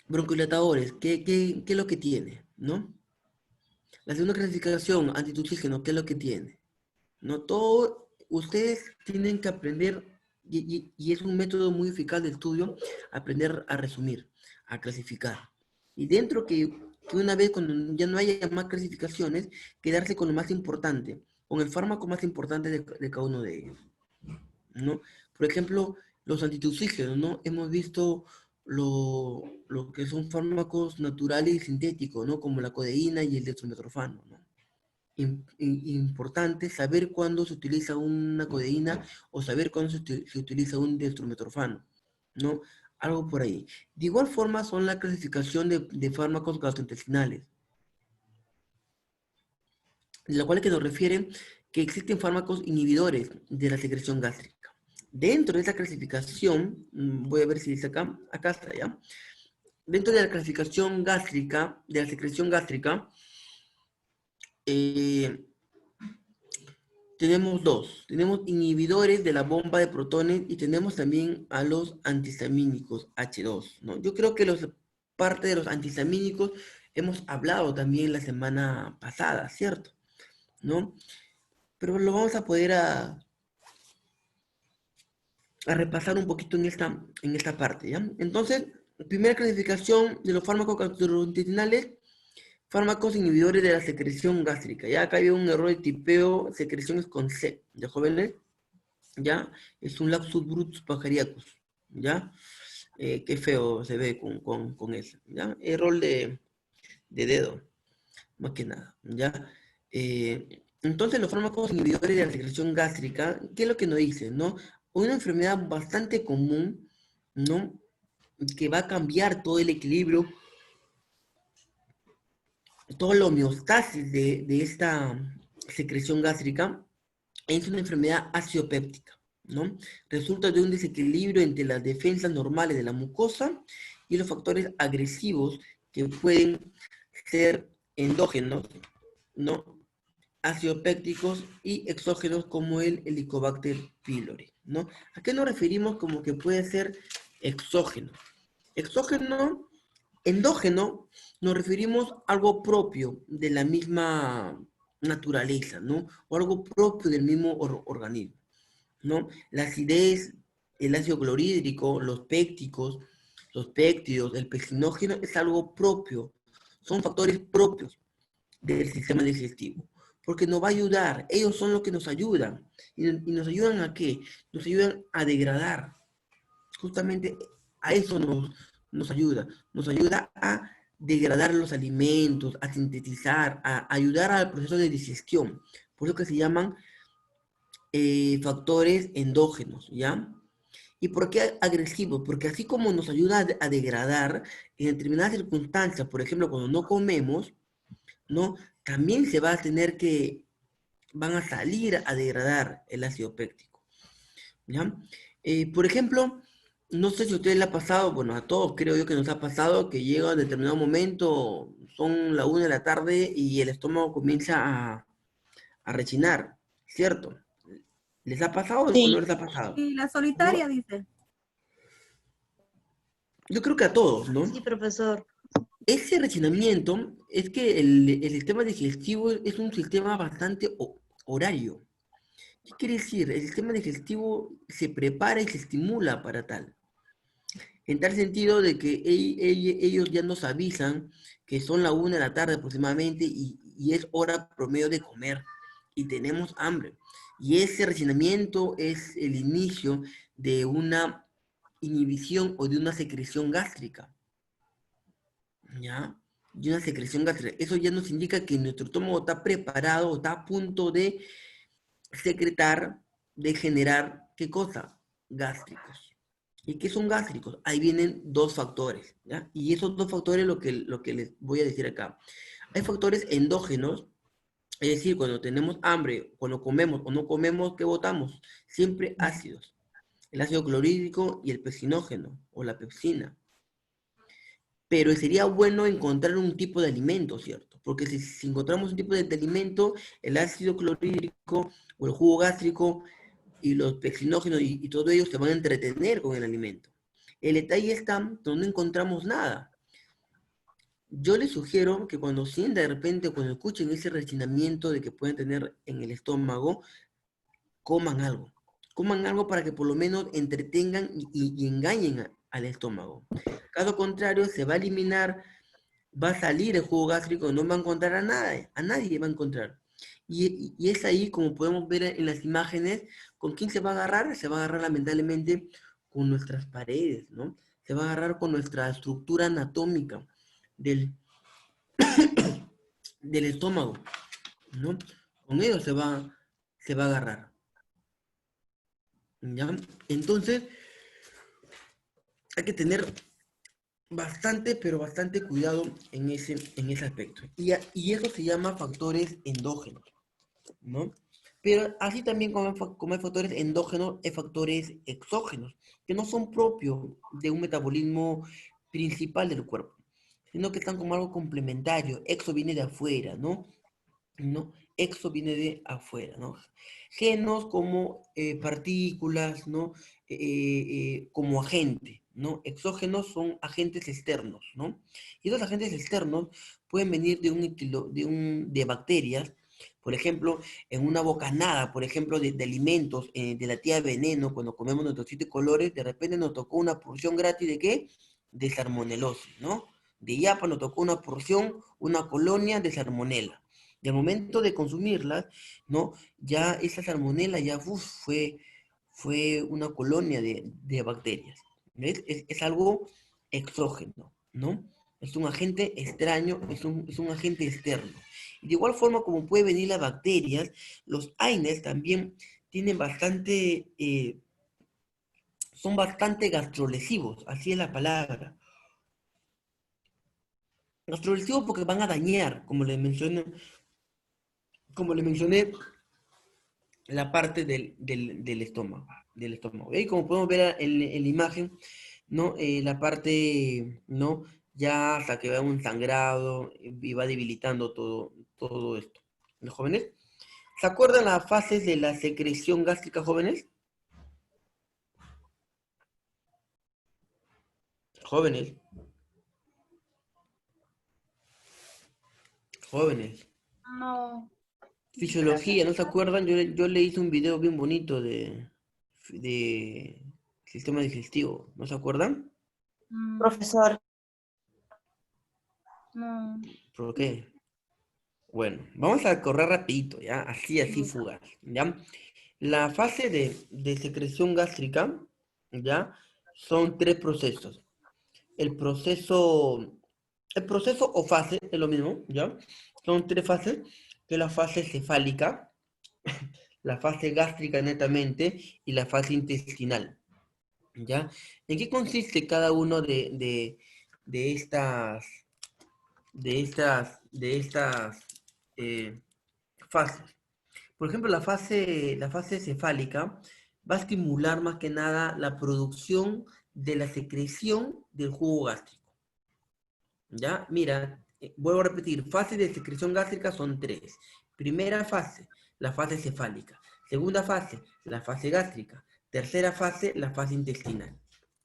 broncodilatadores, ¿qué es lo que tiene? ¿No? La segunda clasificación, antitusígenos, ¿qué es lo que tiene? ¿No? Todo, ustedes tienen que aprender, y es un método muy eficaz de estudio, aprender a resumir, a clasificar. Y dentro que una vez cuando ya no haya más clasificaciones, quedarse con lo más importante, con el fármaco más importante de cada uno de ellos, ¿no? Por ejemplo, los antitusígenos, ¿no? Hemos visto lo que son fármacos naturales y sintéticos, ¿no? Como la codeína y el dextrometorfano, ¿no? Importante saber cuándo se utiliza una codeína o saber cuándo se utiliza un dextrometorfano, ¿no? Algo por ahí. De igual forma son la clasificación de fármacos gastrointestinales, de la cual que nos refiere que existen fármacos inhibidores de la secreción gástrica. Dentro de esta clasificación, voy a ver si dice acá está ya. Dentro de la clasificación gástrica, de la secreción gástrica, tenemos 2. Tenemos inhibidores de la bomba de protones y tenemos también a los antihistamínicos H2, ¿no? Yo creo que parte de los antihistamínicos hemos hablado también la semana pasada, ¿cierto? ¿No? Pero lo vamos a poder a repasar un poquito en esta parte, ¿ya? Entonces, primera clasificación de los fármacos gastrointestinales, fármacos inhibidores de la secreción gástrica. Ya acá había un error de tipeo, secreciones con C, ¿ya, jóvenes? ¿Ya? Es un Laxus brutus pajariacus, ¿ya? Qué feo se ve con eso, ¿ya? Error de dedo, más que nada, ¿ya? Entonces, los fármacos inhibidores de la secreción gástrica, ¿qué es lo que nos dicen, no? Una enfermedad bastante común, ¿no? Que va a cambiar todo el equilibrio, toda la homeostasis de esta secreción gástrica, es una enfermedad aciopéptica, ¿no? Resulta de un desequilibrio entre las defensas normales de la mucosa y los factores agresivos que pueden ser endógenos, ¿no? Aciopépticos y exógenos como el Helicobacter pylori, ¿no? ¿A qué nos referimos como que puede ser exógeno? Exógeno, endógeno, nos referimos a algo propio de la misma naturaleza, ¿no? O algo propio del mismo organismo, ¿no? La acidez, el ácido clorhídrico, los pépticos, los péptidos, el pectinógeno es algo propio, son factores propios del sistema digestivo, porque nos va a ayudar, ellos son los que nos ayudan. ¿Y nos ayudan a qué? Nos ayudan a degradar. Justamente a eso nos ayuda a degradar los alimentos, a sintetizar, a ayudar al proceso de digestión. Por eso que se llaman factores endógenos, ¿ya? ¿Y por qué agresivos? Porque así como nos ayuda a degradar, en determinadas circunstancias, por ejemplo, cuando no comemos, ¿no? También se va a tener que, van a salir a degradar el ácido péptico, ¿ya? Por ejemplo, No sé si a ustedes les ha pasado, bueno, a todos creo yo que nos ha pasado que llega a determinado momento, son la 1 de la tarde y el estómago comienza a rechinar, ¿cierto? ¿Les ha pasado o no Sí, les ha pasado? Y la ¿No? solitaria dice. Yo creo que a todos, Sí, ¿no? profesor. Ese rechinamiento es que el sistema digestivo es un sistema bastante horario. ¿Qué quiere decir? El sistema digestivo se prepara y se estimula para tal. En tal sentido de que ellos ya nos avisan que son la 1 de la tarde aproximadamente y es hora promedio de comer y tenemos hambre. Y ese rechinamiento es el inicio de una inhibición o de una secreción gástrica, ¿ya? De una secreción gástrica. Eso ya nos indica que nuestro estómago está preparado, está a punto de secretar, de generar, ¿qué cosa? Gástricos. ¿Y qué son gástricos? Ahí vienen dos factores, ¿ya? Y esos dos factores lo que les voy a decir acá. Hay factores endógenos, es decir, cuando tenemos hambre, cuando comemos o no comemos, ¿qué botamos? Siempre ácidos. El ácido clorhídrico y el pepsinógeno, o la pepsina. Pero sería bueno encontrar un tipo de alimento, ¿cierto? Porque si encontramos un tipo de alimento, el ácido clorhídrico o el jugo gástrico y los pepsinógenos y todo ello se van a entretener con el alimento. El detalle está donde no encontramos nada. Yo les sugiero que cuando sientan de repente, cuando escuchen ese rechinamiento de que pueden tener en el estómago, coman algo. Coman algo para que por lo menos entretengan y engañen al estómago. Caso contrario, se va a eliminar, va a salir el jugo gástrico, no va a encontrar a nadie va a encontrar. Y es ahí, como podemos ver en las imágenes, ¿con quién se va a agarrar? Se va a agarrar lamentablemente con nuestras paredes, ¿no? Se va a agarrar con nuestra estructura anatómica del, del estómago, ¿no? Con ello se va a agarrar, ¿ya? Entonces, hay que tener bastante, pero bastante cuidado en ese aspecto. Y eso se llama factores endógenos, ¿no? Pero así también como hay factores endógenos, hay factores exógenos, que no son propios de un metabolismo principal del cuerpo, sino que están como algo complementario. Exo viene de afuera, ¿no? ¿No? Exo viene de afuera, ¿no? Genos como partículas, ¿no? Como agente, ¿no? Exógenos son agentes externos, ¿no? Y esos agentes externos pueden venir de bacterias, por ejemplo, en una bocanada, por ejemplo, de alimentos, de la tía veneno, cuando comemos nuestros 7 colores, de repente nos tocó una porción gratis de ¿qué? De salmonelosis, ¿no? De yapa nos tocó una porción, una colonia de salmonela. Y al momento de consumirlas, ¿no? Ya esa salmonela ya fue una colonia de bacterias. ¿Ves? Es algo exógeno, ¿no? Es un agente extraño, es un agente externo. Y de igual forma como puede venir las bacterias, los AINES también tienen son bastante gastrolesivos, así es la palabra. Gastrolesivos porque van a dañar, como le mencioné, la parte del estómago, del estómago. Y como podemos ver en la imagen, ¿no? La parte, ¿no? Ya hasta que va un sangrado y va debilitando todo esto. ¿Los jóvenes? ¿Se acuerdan las fases de la secreción gástrica, jóvenes? Jóvenes, jóvenes. No. Fisiología, ¿no se acuerdan? Yo le hice un video bien bonito de sistema digestivo, ¿no se acuerdan? Profesor, No. ¿Por qué? Bueno, vamos a correr rapidito, ¿ya? Así, fugaz, ¿ya? La fase de secreción gástrica, ¿ya? Son 3 procesos. El proceso, el proceso o fase es lo mismo, ¿ya? Son 3 fases, que es la fase cefálica, la fase gástrica netamente y la fase intestinal, ¿ya? ¿En qué consiste cada uno de estas, de estas fases? Por ejemplo, la fase cefálica, va a estimular más que nada la producción de la secreción del jugo gástrico. ¿Ya? Mira, vuelvo a repetir, fases de secreción gástrica son 3. Primera fase, la fase cefálica. Segunda fase, la fase gástrica. Tercera fase, la fase intestinal.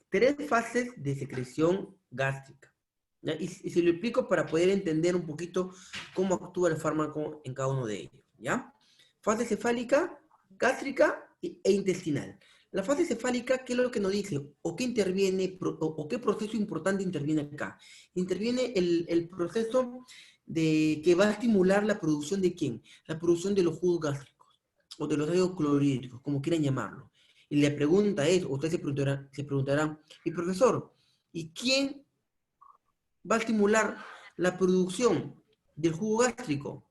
3 fases de secreción gástrica. ¿Ya? Y se lo explico para poder entender un poquito cómo actúa el fármaco en cada uno de ellos. ¿Ya? Fase cefálica, gástrica e intestinal. La fase cefálica, ¿qué es lo que nos dice? ¿O qué interviene, o qué proceso importante interviene acá? Interviene el proceso que va a estimular la producción de ¿quién? La producción de los jugos gástricos, o de los ácidos clorhídricos, como quieran llamarlo. Y la pregunta es, ustedes se preguntarán, y profesor, ¿y quién va a estimular la producción del jugo gástrico?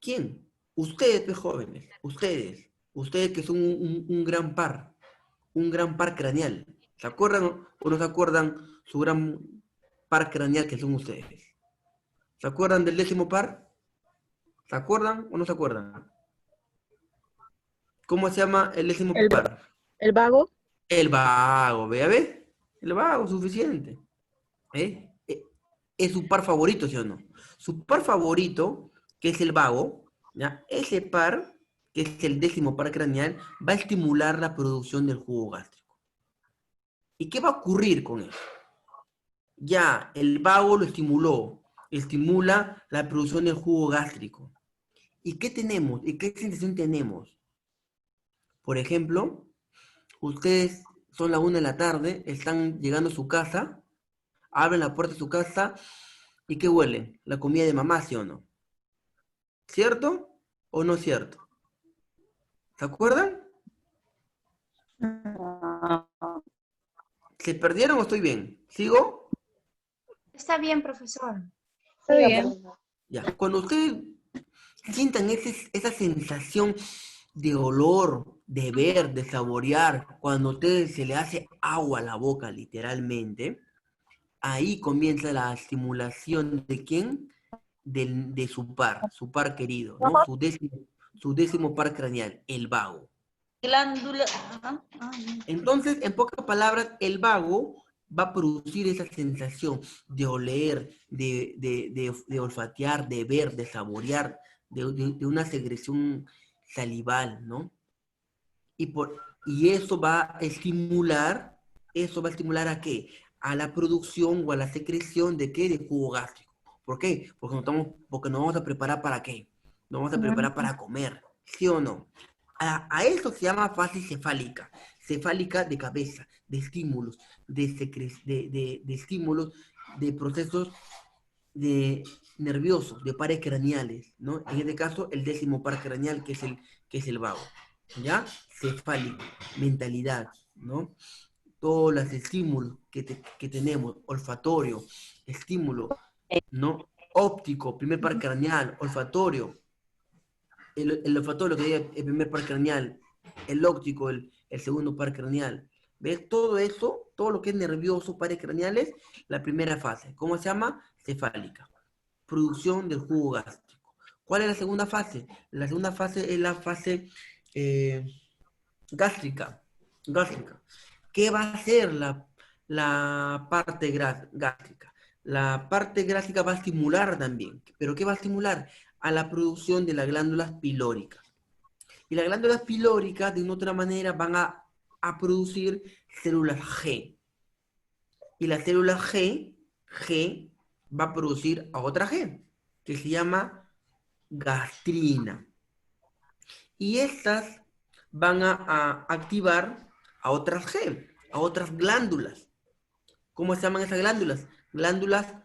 ¿Quién? Ustedes, pues, jóvenes, ustedes que son un gran par craneal. ¿Se acuerdan o no se acuerdan su gran par craneal que son ustedes? ¿Se acuerdan del 10º par? ¿Se acuerdan o no se acuerdan? ¿Cómo se llama el 10º par? ¿El vago? El vago, ¿ve? El vago, suficiente. Es su par favorito, ¿sí o no? Su par favorito, que es el vago, ¿ya? Ese par, que es el 10º par craneal, va a estimular la producción del jugo gástrico. ¿Y qué va a ocurrir con eso? Ya, el vago lo estimula la producción del jugo gástrico. ¿Y qué tenemos? ¿Y qué sensación tenemos? Por ejemplo, ustedes son las 1 de la tarde, están llegando a su casa, abren la puerta de su casa, ¿y qué huelen? La comida de mamá, ¿sí o no? ¿Cierto o no cierto? ¿Se acuerdan? ¿Se perdieron o estoy bien? ¿Sigo? Está bien, profesor. Está bien. Ya. Cuando ustedes sientan esa sensación de olor, de ver, de saborear, cuando a ustedes se le hace agua a la boca, literalmente, ahí comienza la estimulación de ¿quién? De su par querido, ¿no? Su décimo par craneal, el vago. Glándula. Entonces, en pocas palabras, el vago va a producir esa sensación de oler, de olfatear, de ver, de saborear, de una secreción salival, ¿no? Y eso va a estimular ¿a qué? A la producción o a la secreción de ¿qué? De jugo gástrico. ¿Por qué? Porque nos vamos a preparar ¿para qué? Nos vamos a preparar para comer, ¿sí o no? A eso se llama fase cefálica de cabeza, de estímulos, de estímulos, de procesos nerviosos, de pares craneales, ¿no? En este caso, el 10º par craneal, que es el vago, ¿ya? Cefálico, mentalidad, ¿no? Todos los estímulos que tenemos, olfatorio, estímulo, ¿no? Óptico, primer par craneal, olfatorio, el olfatorio que diga el primer par craneal, el óptico, el segundo par craneal. ¿Ves? Todo eso, todo lo que es nervioso, pares craneales, la primera fase. ¿Cómo se llama? Cefálica. Producción del jugo gástrico. ¿Cuál es la segunda fase? La segunda fase es la fase gástrica. ¿Qué va a hacer la parte gástrica? La parte gástrica va a estimular también. ¿Pero qué va a estimular? A la producción de las glándulas pilóricas. Y las glándulas pilóricas, de una otra manera, van a producir células G. Y la célula G va a producir a otra G, que se llama gastrina. Y estas van a activar a otras G, a otras glándulas. ¿Cómo se llaman esas glándulas? Glándulas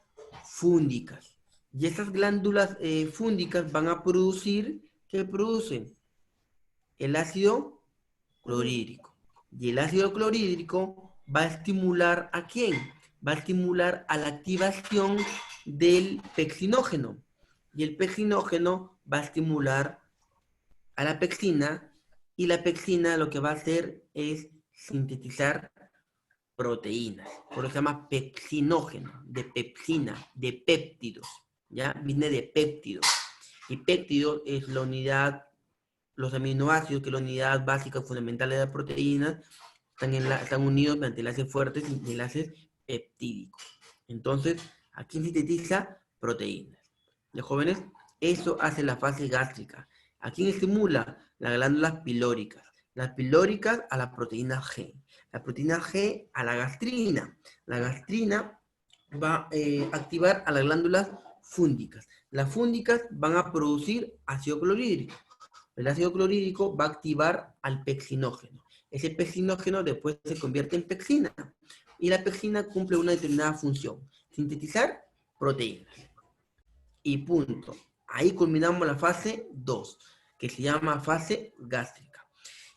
fúndicas. Y esas glándulas fúndicas van a producir, ¿qué producen? El ácido clorhídrico. Y el ácido clorhídrico va a estimular ¿a quién? Va a estimular a la activación del pexinógeno. Y el pexinógeno va a estimular a la pexina, y la pexina lo que va a hacer es sintetizar proteínas. Por eso se llama pexinógeno, de pepsina, de péptidos. ¿Ya? Viene de péptidos. Y péptido es la unidad los aminoácidos, que es la unidad básica fundamental de la proteína, están unidos mediante enlaces fuertes y enlaces peptídicos. Entonces, aquí sintetiza proteínas. ¿De jóvenes? Eso hace la fase gástrica. ¿A quién estimula? Las glándulas pilóricas. Las pilóricas a la proteína G. La proteína G a la gastrina. La gastrina va a activar a las glándulas fúngicas. Las fúngicas van a producir ácido clorhídrico. El ácido clorhídrico va a activar al pexinógeno. Ese pexinógeno después se convierte en pexina. Y la pexina cumple una determinada función. Sintetizar proteínas. Y punto. Ahí culminamos la fase 2, que se llama fase gástrica.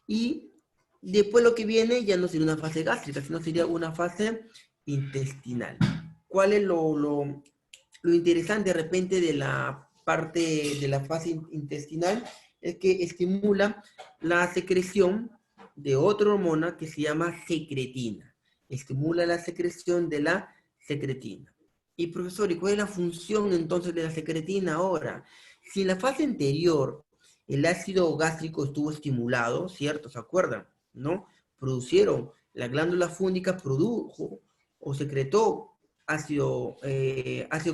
Y después lo que viene ya no sería una fase gástrica, sino sería una fase intestinal. ¿Cuál es lo interesante de repente de la parte de la fase intestinal? Es que estimula la secreción de otra hormona que se llama secretina. Estimula la secreción de la secretina. Y profesor, ¿y cuál es la función entonces de la secretina ahora? Si en la fase anterior el ácido gástrico estuvo estimulado, ¿cierto? ¿Se acuerdan? ¿No? Producieron, la glándula fúngica produjo o secretó ácido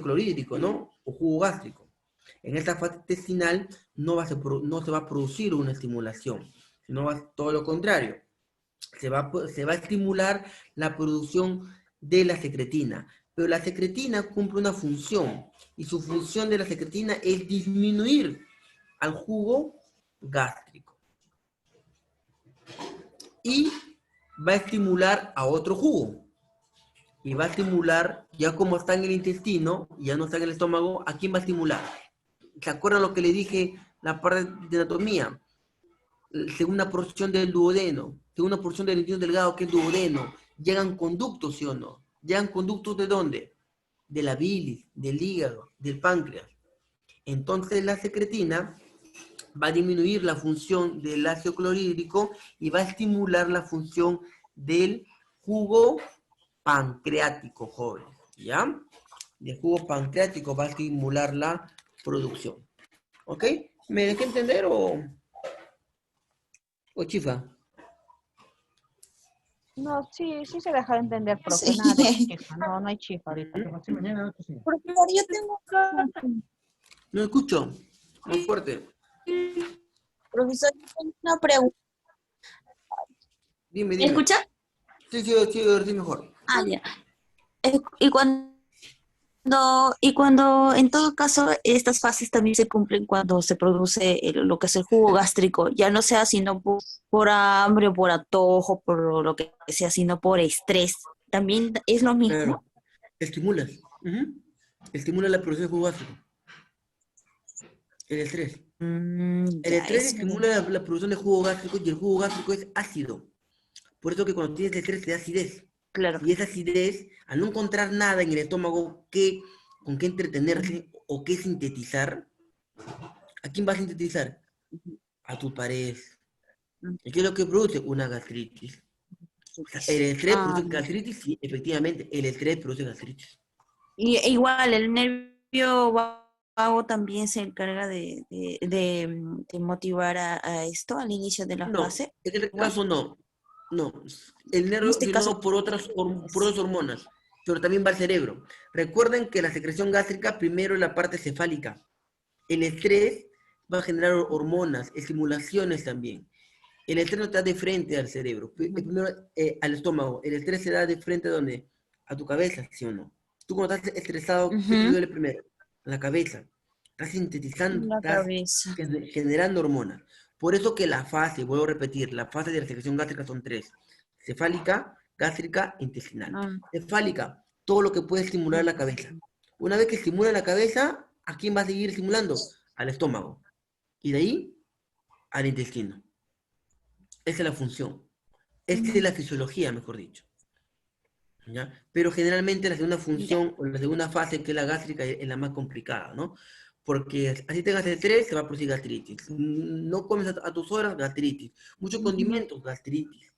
clorhídrico, ¿no? O jugo gástrico. En esta fase intestinal no se va a producir una estimulación, sino todo lo contrario. Se va a estimular la producción de la secretina. Pero la secretina cumple una función, y su función de la secretina es disminuir al jugo gástrico. Y va a estimular a otro jugo. Y va a estimular, ya como está en el intestino, ya no está en el estómago, ¿a quién va a estimular? ¿Se acuerdan lo que le dije, la parte de anatomía? Segunda porción del duodeno, segunda porción del intestino delgado, que es duodeno. Llegan conductos, ¿sí o no? ¿Llegan conductos de dónde? De la bilis, del hígado, del páncreas. Entonces la secretina va a disminuir la función del ácido clorhídrico y va a estimular la función del jugo pancreático, joven. ¿Ya? El jugo pancreático va a estimular la producción. ¿Ok? ¿Me dejé entender o chifa? No, sí se deja de entender, profe. Nada de chifa. No hay chifa ahorita. Profesor, yo tengo No escucho. Muy fuerte. profesor, yo tengo una pregunta. Dime. ¿Me escucha? Sí, ahora sí mejor. Ah, ya. Y cuando, en todo caso, estas fases también se cumplen cuando se produce lo que es el jugo gástrico, ya no sea sino por hambre o por antojo, por lo que sea, sino por estrés. ¿También es lo mismo? Claro. Estimulas. Estimula la producción de jugo gástrico. El estrés. El estrés estimula la producción de jugo gástrico y el jugo gástrico es ácido. Por eso que cuando tienes estrés te da acidez. Claro. Y esa acidez, al no encontrar nada en el estómago con qué entretenerse o qué sintetizar, ¿a quién va a sintetizar? A tu pared. ¿Y qué es lo que produce? Una gastritis. O sea, el estrés produce gastritis, sí, efectivamente, el estrés produce gastritis. Y igual, el nervio vago también se encarga de motivar a esto al inicio de la fase. En este caso no. No, el nervio es estimulado por otras hormonas, pero también va al cerebro. Recuerden que la secreción gástrica primero es la parte cefálica. El estrés va a generar hormonas, estimulaciones también. El estrés no está de frente al cerebro, primero al estómago. El estrés se da de frente a ¿dónde? A tu cabeza, ¿sí o no? Tú cuando estás estresado, ¿qué te duele primero? La cabeza. Estás sintetizando, estás generando hormonas. Por eso que la fase, vuelvo a repetir, la fase de la secreción gástrica son 3. Cefálica, gástrica, intestinal. Cefálica, todo lo que puede estimular la cabeza. Una vez que estimula la cabeza, ¿a quién va a seguir estimulando? Al estómago. Y de ahí, al intestino. Esa es la función. Esta es la fisiología, mejor dicho. ¿Ya? Pero generalmente la segunda función, o la segunda fase, que es la gástrica, es la más complicada, ¿no? Porque así tengas estrés, se va a producir gastritis. No comes a tus horas, gastritis. Muchos condimentos, gastritis.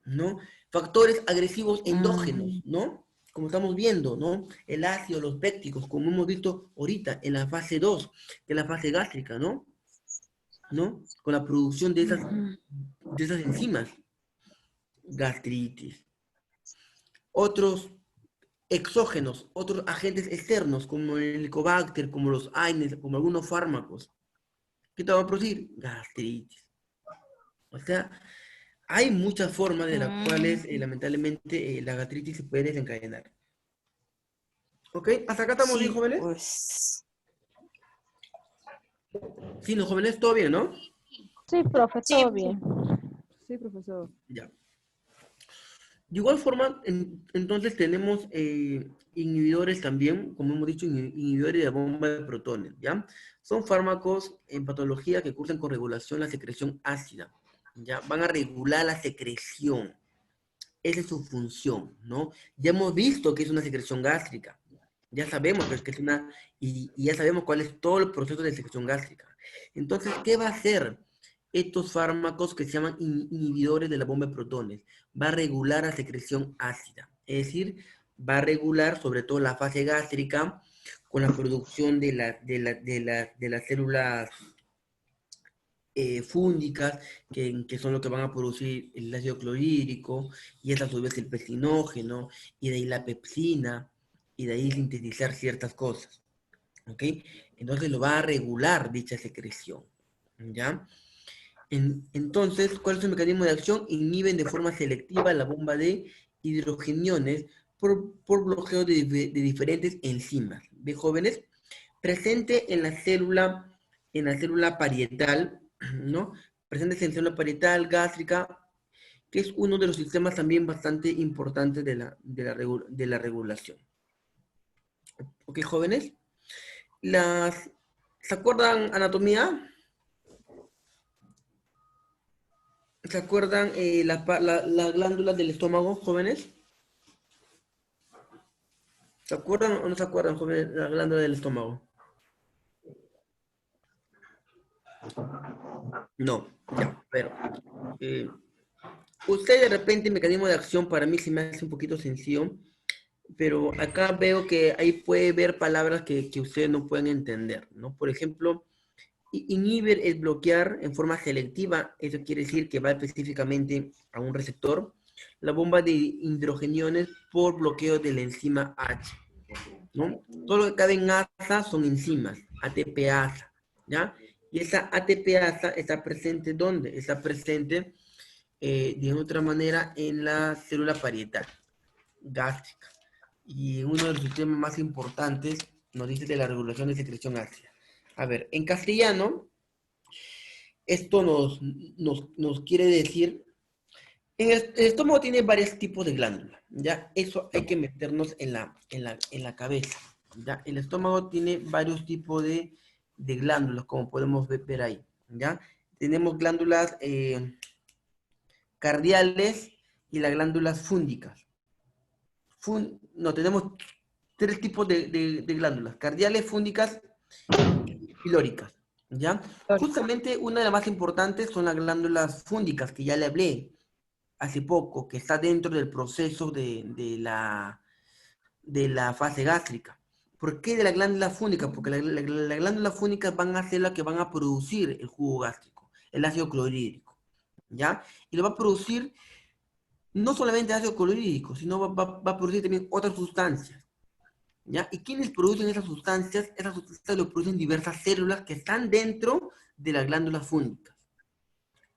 ¿No? Factores agresivos endógenos, ¿no? Como estamos viendo, ¿no? El ácido, los pépticos, como hemos visto ahorita en la fase 2, que es la fase gástrica, ¿no? ¿no? Con la producción de esas enzimas. Gastritis. Otros exógenos, otros agentes externos, como el Helicobacter, como los AINES, como algunos fármacos. ¿Qué te va a producir? Gastritis. O sea, hay muchas formas de las cuales, lamentablemente, la gastritis se puede desencadenar. ¿Ok? ¿Hasta acá estamos bien, Sí, jóvenes? pues. Sí, los jóvenes, todo bien, ¿no? Sí, profe, Sí, todo bien. Sí, profesor. Ya. De igual forma, entonces tenemos inhibidores también, como hemos dicho, inhibidores de la bomba de protones, ¿ya? Son fármacos en patología que cursan con regulación la secreción ácida, ¿ya? Van a regular la secreción. Esa es su función, ¿no? Ya hemos visto que es una secreción gástrica. Ya sabemos pues, que es una... Y ya sabemos cuál es todo el proceso de secreción gástrica. Entonces, ¿qué va a hacer estos fármacos que se llaman inhibidores de la bomba de protones? Va a regular la secreción ácida. Es decir, va a regular sobre todo la fase gástrica con la producción de las células fúngicas, que son lo que van a producir el ácido clorhídrico, y es a su vez el pepsinógeno, y de ahí la pepsina, y de ahí sintetizar ciertas cosas. ¿Ok? Entonces lo va a regular dicha secreción. ¿Ya? Entonces, ¿cuál es el mecanismo de acción? Inhiben de forma selectiva la bomba de hidrogeniones por bloqueo de diferentes enzimas. ¿De jóvenes? Presente en la célula parietal, ¿no? Presentes en la célula parietal gástrica, que es uno de los sistemas también bastante importantes de la regulación. ¿Ok, jóvenes? ¿Se acuerdan anatomía? ¿Se acuerdan las glándulas del estómago, jóvenes? ¿Se acuerdan o no se acuerdan, jóvenes, las glándulas del estómago? No, ya, pero... usted de repente, el mecanismo de acción para mí se me hace un poquito sencillo, pero acá veo que ahí puede ver palabras que ustedes no pueden entender, ¿no? Por ejemplo, inhibir es bloquear en forma selectiva, eso quiere decir que va específicamente a un receptor, la bomba de hidrogeniones por bloqueo de la enzima H, ¿no? Todo lo que cabe en ASA son enzimas, ATPasa, ¿ya? Y esa ATPasa está presente, ¿dónde? Está presente, de otra manera, en la célula parietal gástrica. Y uno de los sistemas más importantes nos dice de la regulación de secreción ácida. A ver, en castellano, esto nos quiere decir, el estómago tiene varios tipos de glándulas, ¿ya? Eso hay que meternos en la cabeza, ¿ya? El estómago tiene varios tipos de glándulas, como podemos ver ahí, ¿ya? Tenemos glándulas cardiales y las glándulas fúngicas. Tenemos tres tipos de glándulas, cardiales, fúngicas y pilóricas, ¿ya? Justamente una de las más importantes son las glándulas fúngicas, que ya le hablé hace poco, que está dentro del proceso de la fase gástrica. ¿Por qué de la glándula fúngica? Porque las glándulas fúngicas van a ser las que van a producir el jugo gástrico, el ácido clorhídrico, ¿ya? Y lo va a producir no solamente ácido clorhídrico, sino va a producir también otras sustancias, ¿ya? ¿Y quiénes producen esas sustancias? Esas sustancias lo producen diversas células que están dentro de las glándulas fúngicas.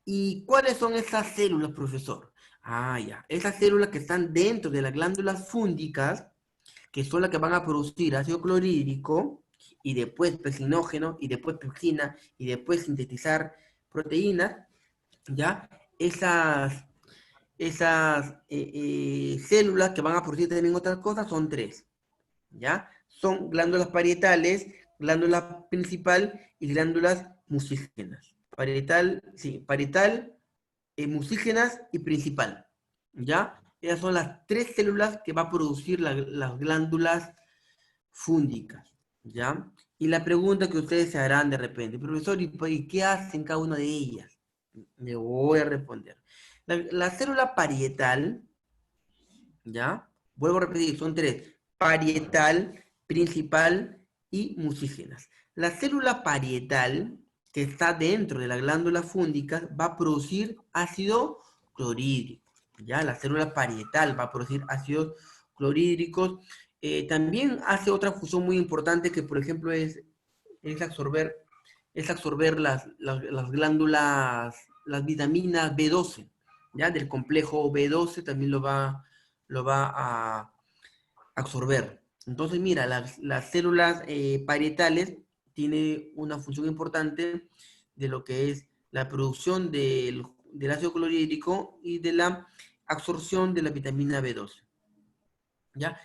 ¿Y cuáles son esas células, profesor? Ah, ya. Esas células que están dentro de las glándulas fúngicas, que son las que van a producir ácido clorhídrico, y después pepsinógeno, y después pepsina, y después sintetizar proteínas, ¿ya? Esas células que van a producir también otras cosas son tres, ¿ya? Son glándulas parietales, glándula principal y glándulas mucígenas. Parietal, mucígenas y principal, ¿ya? Esas son las tres células que va a producir las glándulas fúngicas, ¿ya? Y la pregunta que ustedes se harán de repente, profesor, ¿y qué hacen cada una de ellas? Le voy a responder. La célula parietal, ¿ya? Vuelvo a repetir, son tres: parietal, principal y mucígenas. La célula parietal que está dentro de la glándula fúngica va a producir ácido clorhídrico. ¿Ya? La célula parietal va a producir ácidos clorhídricos. También hace otra función muy importante que, por ejemplo, es absorber las glándulas, las vitaminas B12, ¿ya? Del complejo B12 también lo va a absorber. Entonces, mira, las células parietales tienen una función importante de lo que es la producción del ácido clorhídrico y de la absorción de la vitamina B12. ¿Ya?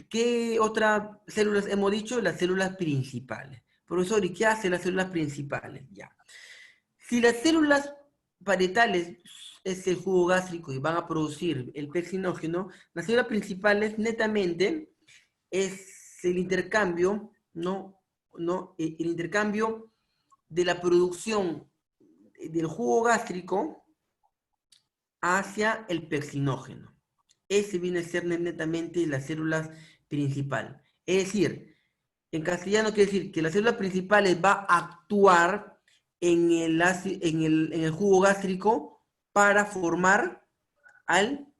¿Qué otras células hemos dicho? Las células principales. Profesor, ¿y qué hacen las células principales? Ya. Si las células parietales es el jugo gástrico y van a producir el pexinógeno, las células principales netamente es el intercambio, el intercambio de la producción del jugo gástrico hacia el pexinógeno. Ese viene a ser netamente las células principales. Es decir, en castellano quiere decir que las células principales va a actuar en el jugo gástrico para formar al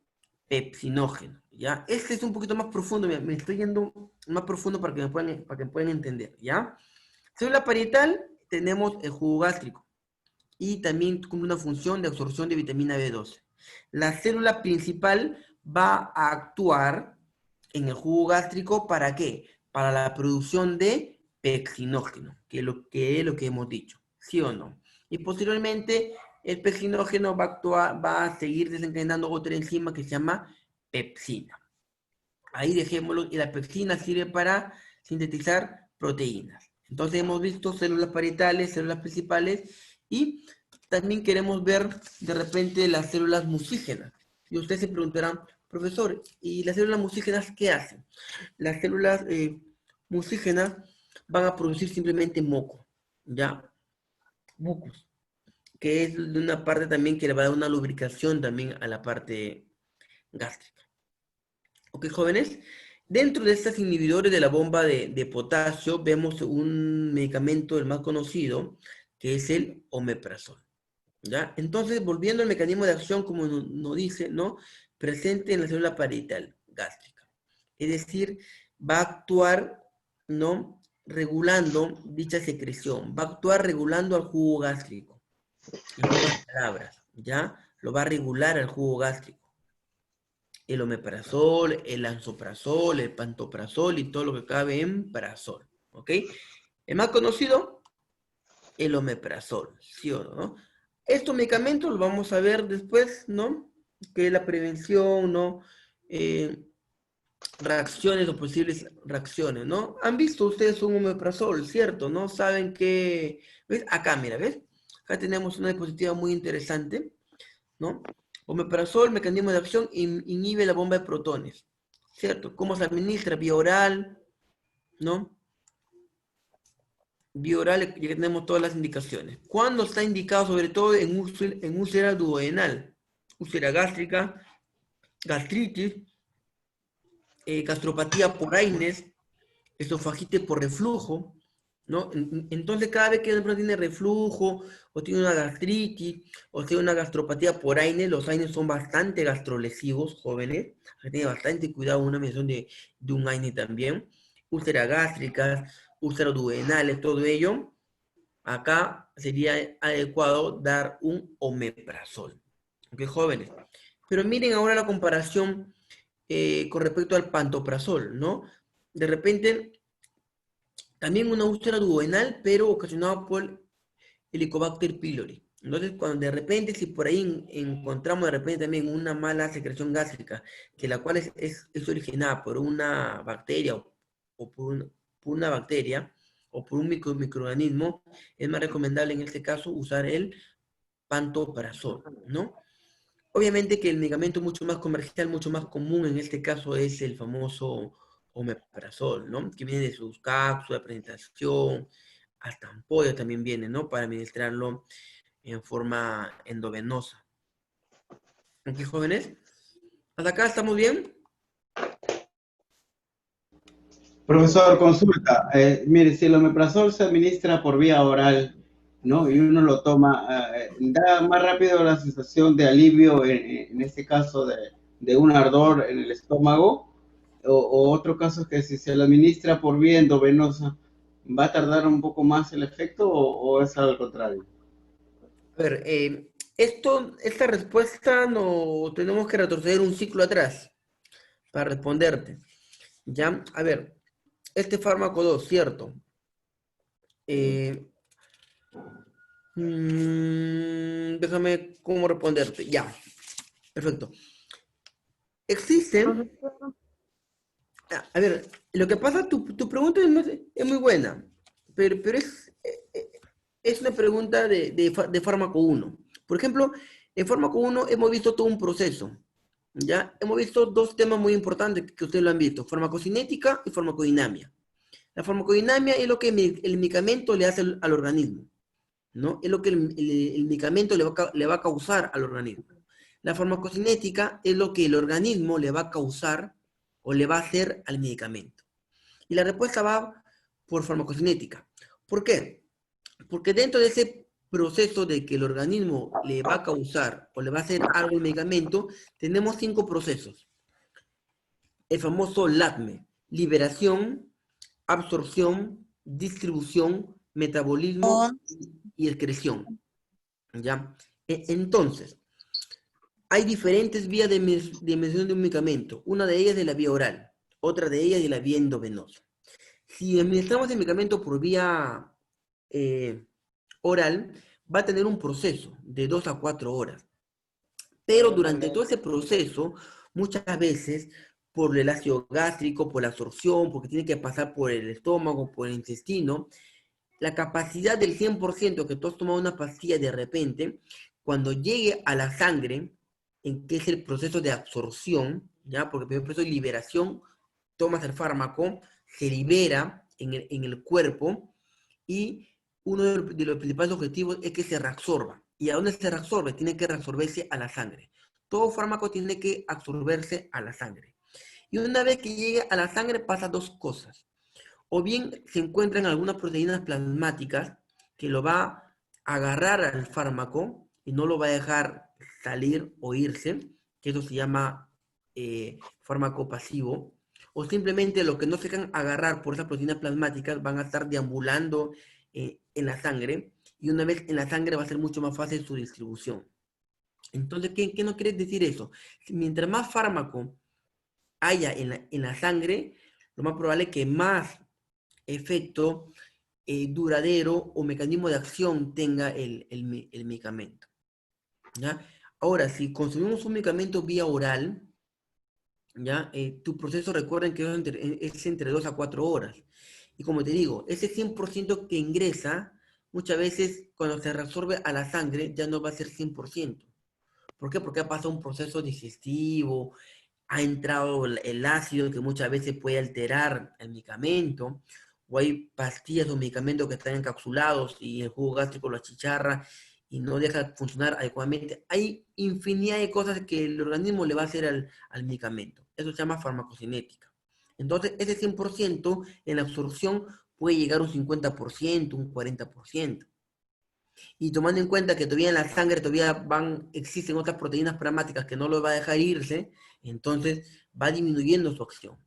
pepsinógeno, ¿ya? Este es un poquito más profundo, me estoy yendo más profundo para que me puedan entender, ¿ya? Célula parietal, tenemos el jugo gástrico y también cumple una función de absorción de vitamina B12. La célula principal va a actuar en el jugo gástrico, ¿para qué? Para la producción de pexinógeno, que es lo que hemos dicho, ¿sí o no? Y posteriormente el pexinógeno va a seguir desencadenando otra enzima que se llama pepsina. Ahí dejémoslo, y la pepsina sirve para sintetizar proteínas. Entonces hemos visto células parietales, células principales, y también queremos ver de repente las células mucígenas. Y ustedes se preguntarán, profesor, ¿y las células mucígenas qué hacen? Las células mucígenas van a producir simplemente moco, ¿ya? Mucus, que es de una parte también que le va a dar una lubricación también a la parte gástrica. ¿Ok, jóvenes? Dentro de estos inhibidores de la bomba de potasio vemos un medicamento, el más conocido, que es el omeprazol, ¿ya? Entonces, volviendo al mecanismo de acción, como nos dice, ¿no? Presente en la célula parietal gástrica. Es decir, va a actuar, ¿no? Regulando dicha secreción. Va a actuar regulando al jugo gástrico. En otras palabras, ¿ya? Lo va a regular al jugo gástrico. El omeprazol, el lansoprazol, el pantoprazol y todo lo que cabe en prazol, ¿ok? El más conocido, el omeprazol, ¿sí o no? Estos medicamentos los vamos a ver después, ¿no? Que es la prevención, ¿no? Reacciones o posibles reacciones, ¿no? Han visto ustedes un omeprazol, ¿cierto? ¿No? Saben que, ¿ves? Acá, mira, ¿ves? Acá tenemos una diapositiva muy interesante, ¿no? Omeprazol, mecanismo de acción, inhibe la bomba de protones, ¿cierto? ¿Cómo se administra? Vía oral, ¿no? Vía oral, ya tenemos todas las indicaciones. ¿Cuándo está indicado? Sobre todo en úlcera duodenal, úlcera gástrica, gastritis, gastropatía por Aines, esofagitis por reflujo, ¿no? Entonces, cada vez que una persona tiene reflujo, o tiene una gastritis, o tiene una gastropatía por Aines, los Aines son bastante gastrolesivos, jóvenes. Hay que tener bastante cuidado, una mención de un Aines también. Úlceras gástricas, úlceras duodenales, todo ello. Acá sería adecuado dar un omeprazol. ¿Ok, jóvenes? Pero miren ahora la comparación con respecto al pantoprazol, ¿no? De repente, también una úlcera duodenal, pero ocasionada por Helicobacter pylori. Entonces, cuando de repente, si por ahí encontramos de repente también una mala secreción gástrica, que la cual es originada por una bacteria o por una bacteria o por un microorganismo, es más recomendable en este caso usar el pantoprazol, ¿no? Obviamente que el medicamento mucho más comercial, mucho más común en este caso es el famoso omeprazol, ¿no? Que viene de sus cápsulas, presentación, hasta ampollas también viene, ¿no? Para administrarlo en forma endovenosa. ¿Ok, jóvenes? ¿Hasta acá estamos bien? Profesor, consulta. Mire, si el omeprazol se administra por vía oral, ¿no? Y uno lo toma, da más rápido la sensación de alivio, en este caso de un ardor en el estómago, o otro caso es que si se lo administra por vía endovenosa, ¿va a tardar un poco más el efecto o es al contrario? A ver, esta respuesta no tenemos que retroceder un ciclo atrás para responderte. ¿Ya? A ver, este fármaco 2, ¿cierto? Déjame cómo responderte. Ya, perfecto. Existen... A ver, lo que pasa, tu pregunta es muy buena, pero es una pregunta de fármaco 1. Por ejemplo, en fármaco 1 hemos visto todo un proceso. ¿Ya? Hemos visto dos temas muy importantes que ustedes lo han visto, farmacocinética y farmacodinamia. La farmacodinamia es lo que el medicamento le hace al organismo, ¿no? Es lo que el medicamento le va a causar al organismo. La farmacocinética es lo que el organismo le va a causar o le va a hacer al medicamento. Y la respuesta va por farmacocinética. ¿Por qué? Porque dentro de ese proceso de que el organismo le va a causar o le va a hacer algo al medicamento, tenemos 5 procesos. El famoso LATME: liberación, absorción, distribución, metabolismo y excreción. ¿Ya? Entonces, hay diferentes vías de medición de un medicamento. Una de ellas es la vía oral, otra de ellas es la vía endovenosa. Si administramos el medicamento por vía oral, va a tener un proceso de 2 a 4 horas. Pero durante todo ese proceso, muchas veces, por el ácido gástrico, por la absorción, porque tiene que pasar por el estómago, por el intestino, la capacidad del 100% que tú has tomado una pastilla de repente, cuando llegue a la sangre, en que es el proceso de absorción, ¿ya? Porque el proceso de liberación, tomas el fármaco, se libera en el cuerpo, y uno de los principales objetivos es que se reabsorba. ¿Y a dónde se reabsorbe? Tiene que reabsorberse a la sangre. Todo fármaco tiene que absorberse a la sangre. Y una vez que llegue a la sangre pasa dos cosas. O bien se encuentran algunas proteínas plasmáticas que lo va a agarrar al fármaco y no lo va a dejar salir o irse, que eso se llama fármaco pasivo. O simplemente lo que no se dejan agarrar por esas proteínas plasmáticas van a estar deambulando en la sangre, y una vez en la sangre va a ser mucho más fácil su distribución. Entonces, ¿qué no quiere decir eso? Mientras más fármaco haya en la sangre, lo más probable es que más efecto duradero o mecanismo de acción tenga el medicamento. ¿Ya? Ahora, si consumimos un medicamento vía oral, ¿ya? Tu proceso, recuerden que es entre 2 a 4 horas. Y como te digo, ese 100% que ingresa, muchas veces cuando se reabsorbe a la sangre ya no va a ser 100%. ¿Por qué? Porque ha pasado un proceso digestivo, ha entrado el ácido que muchas veces puede alterar el medicamento, o hay pastillas o medicamentos que están encapsulados y el jugo gástrico lo achicharra y no deja funcionar adecuadamente. Hay infinidad de cosas que el organismo le va a hacer al medicamento. Eso se llama farmacocinética. Entonces, ese 100% en la absorción puede llegar a un 50%, un 40%. Y tomando en cuenta que todavía en la sangre todavía existen otras proteínas plasmáticas que no lo va a dejar irse, entonces va disminuyendo su acción.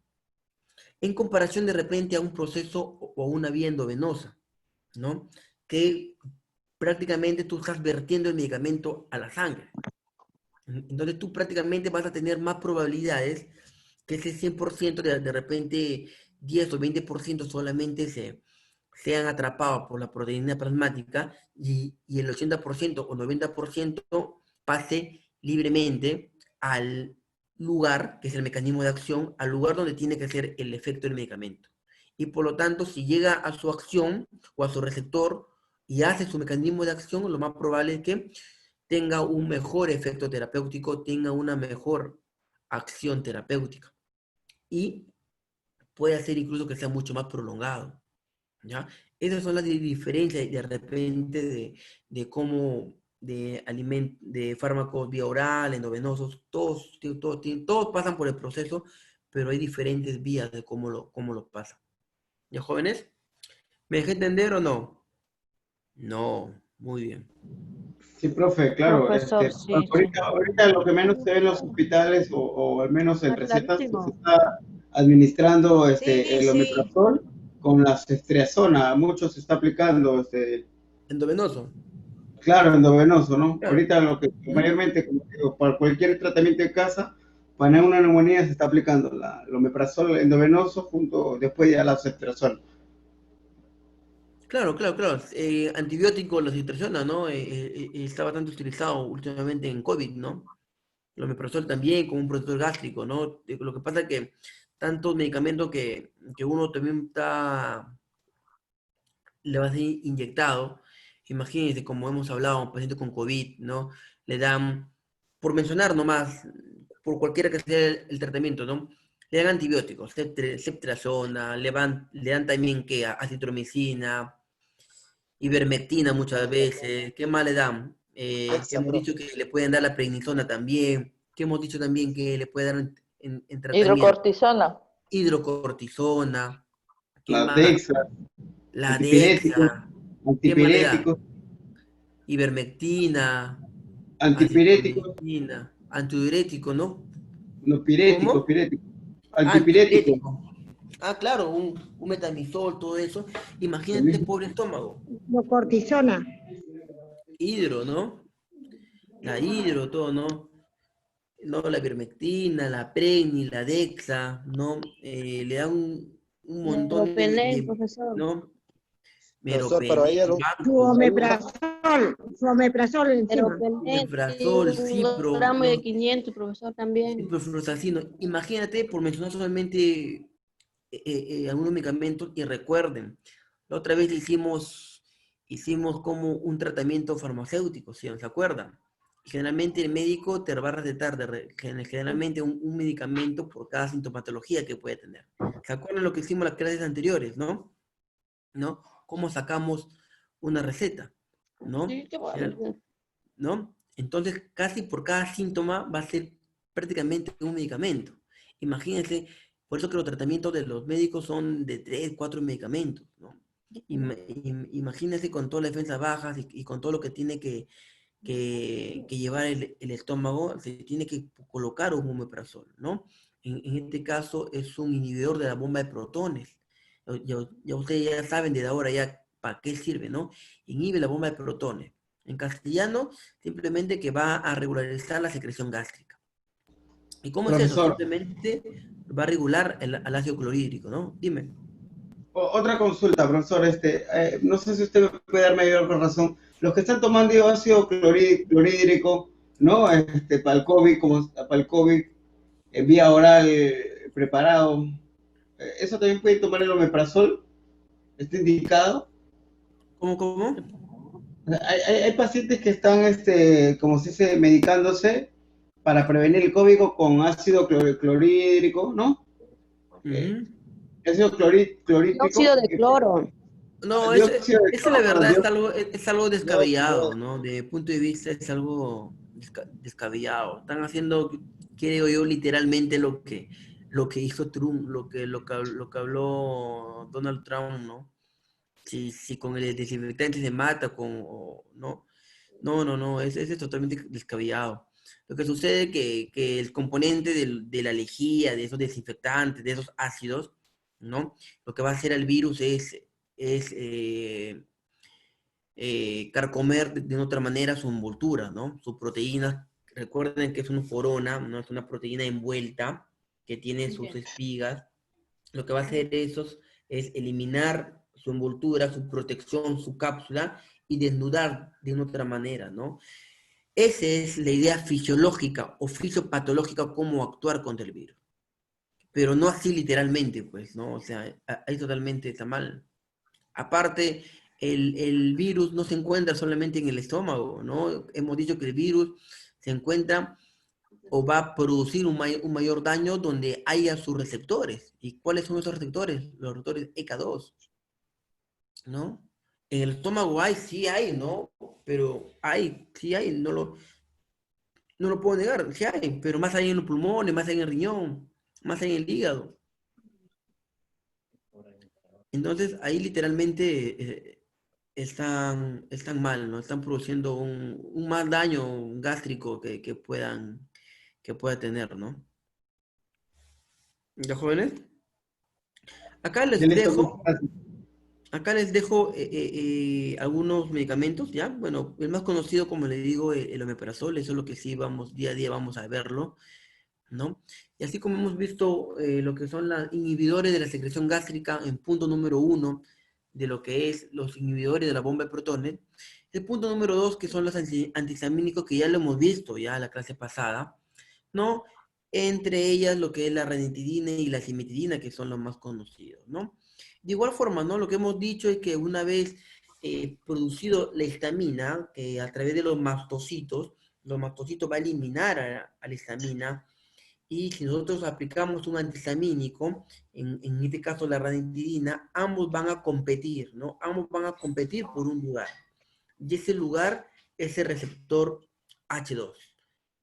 En comparación de repente a un proceso o una vía endovenosa, ¿no? Que prácticamente tú estás vertiendo el medicamento a la sangre. Entonces tú prácticamente vas a tener más probabilidades que ese 100% de repente 10 o 20% solamente sean atrapados por la proteína plasmática, y el 80% o 90% pase libremente al lugar, que es el mecanismo de acción, al lugar donde tiene que ser el efecto del medicamento. Y por lo tanto, si llega a su acción o a su receptor y hace su mecanismo de acción, lo más probable es que tenga un mejor efecto terapéutico, tenga una mejor acción terapéutica. Y puede hacer incluso que sea mucho más prolongado, ¿ya? Esas son las diferencias de repente de cómo de fármacos vía oral, endovenosos, todos pasan por el proceso, pero hay diferentes vías de cómo lo pasan. ¿Ya, jóvenes? ¿Me dejé entender o no? No. Muy bien. Sí, profe, claro. Profesor, sí, Ahorita lo que menos se ve en los hospitales, o al menos en Está recetas, se clarísimo. está administrando Sí, el sí. omeprazol con la ceftriaxona. Muchos se está aplicando, Endovenoso. claro, endovenoso, ¿no? Claro. Ahorita lo que Ujú. mayormente, como digo, para cualquier tratamiento en casa, para una neumonía se está aplicando el omeprazol endovenoso después ya la ceftriaxona. Claro, claro, claro. Antibiótico, la citracona, ¿no? Está bastante utilizado últimamente en COVID, ¿no? El omeprazol también como un protector gástrico, ¿no? Lo que pasa es que tantos medicamentos que uno también le va a ser inyectado, imagínense, como hemos hablado, un paciente con COVID, ¿no? Le dan, por mencionar nomás, por cualquiera que sea el tratamiento, ¿no? Le dan antibióticos, ceftriaxona, le dan también que acitromicina, ivermectina muchas veces. ¿Qué más le dan? Exa, Hemos dicho profe. que le pueden dar la prednisona también. ¿Qué hemos dicho también que le puede dar en tratamiento? Hidrocortisona. Hidrocortisona. ¿Qué La más? Dexa, La antipiréticos, Dexa. ¿Qué más le da? antipiréticos, Ivermectina, antipiréticos, acitromicina, antidiurético, ¿no? no piréticos, ¿Cómo? piréticos, antipiréticos. Antipirético. Ah, claro, un metamisol, todo eso. Lo Imagínate, mismo. pobre estómago. No cortisona. Hidro, ¿no? La hidro, todo, ¿no? No, la ivermectina, la Preni, la Dexa, ¿no? Le dan un montón Meropenem, profesor. ¿no? Profesor, pero ahí Meropenem, Su Banco, omeprazol encima. Meropenem, Omeprazol, un Cipro, gramo de ¿no? 500, profesor, también. Ciprofloxacino. Imagínate, por mencionar solamente algunos medicamentos, y recuerden, la otra vez hicimos como un tratamiento farmacéutico, ¿sí? ¿Se acuerdan? Generalmente el médico te va a recetar generalmente un medicamento por cada sintomatología que puede tener. ¿Se acuerdan lo que hicimos las clases anteriores, no? ¿No? ¿Cómo sacamos una receta? ¿No? Sí, qué bueno. ¿No? Entonces, casi por cada síntoma va a ser prácticamente un medicamento. Imagínense, por eso que los tratamientos de los médicos son de 3, 4 medicamentos, ¿no? Imagínense con todas las defensas bajas y con todo lo que tiene que llevar el estómago, se tiene que colocar un omeprazol, ¿no? En este caso es un inhibidor de la bomba de protones. Ya ustedes ya saben desde ahora ya para qué sirve, ¿no? Inhibe la bomba de protones. En castellano, simplemente que va a regularizar la secreción gástrica. ¿Y cómo es eso? Profesor, Simplemente va a regular el ácido clorhídrico, ¿no? Dime. otra consulta, profesor. No sé si usted me puede dar mayor razón. Los que están tomando ácido clorhídrico, ¿no? Para el COVID, para el COVID, vía oral preparado, ¿eso también puede tomar el omeprazol? ¿Está indicado? ¿Cómo? Hay pacientes que están, como se dice, medicándose para prevenir el COVID con ácido clorhídrico, ¿no? Ujú. Ácido clorhídrico. Dióxido de cloro. No, Dióxido de eso la cloro, verdad dióxido. es algo descabellado, ¿no? De punto de vista es algo descabellado. Están haciendo, creo yo, literalmente lo que hizo Trump, lo que habló Donald Trump, ¿no? Si con el desinfectante se mata, ¿no? No, es totalmente descabellado. Lo que sucede es que el componente de la lejía, de esos desinfectantes, de esos ácidos, ¿no? Lo que va a hacer al virus es carcomer de otra manera su envoltura, ¿no? Sus proteínas. Recuerden que es una corona, ¿no? Es una proteína envuelta que tiene sus espigas. Lo que va a hacer eso es eliminar su envoltura, su protección, su cápsula y desnudar de una otra manera, ¿no? Esa es la idea fisiológica o fisiopatológica cómo actuar contra el virus. Pero no así literalmente, pues, ¿no? O sea, ahí totalmente está mal. Aparte, el virus no se encuentra solamente en el estómago, ¿no? Hemos dicho que el virus se encuentra o va a producir un mayor daño donde haya sus receptores. ¿Y cuáles son esos receptores? Los receptores EK2, ¿no? En el estómago sí hay, ¿no? Pero sí hay, no lo puedo negar, sí hay, pero más hay en los pulmones, más hay en el riñón, más hay en el hígado. Entonces, ahí literalmente están mal, ¿no? Están produciendo un más daño gástrico que pueda tener, ¿no? ¿Ya, jóvenes? Acá les Ya listo, dejo, gracias. acá les dejo algunos medicamentos, ¿ya? Bueno, el más conocido, como le digo, el omeprazol, eso es lo que sí vamos, día a día vamos a verlo, ¿no? Y así como hemos visto lo que son los inhibidores de la secreción gástrica en punto número 1 de lo que es los inhibidores de la bomba de protones, el punto número 2 que son los antihistamínicos que ya lo hemos visto ya en la clase pasada, ¿no? Entre ellas lo que es la ranitidina y la cimetidina, que son los más conocidos, ¿no? De igual forma, ¿no? Lo que hemos dicho es que una vez producido la histamina, que a través de los mastocitos va a eliminar a la histamina, y si nosotros aplicamos un antihistamínico, en este caso la ranitidina, ambos van a competir, ¿no? Ambos van a competir por un lugar. Y ese lugar es el receptor H2,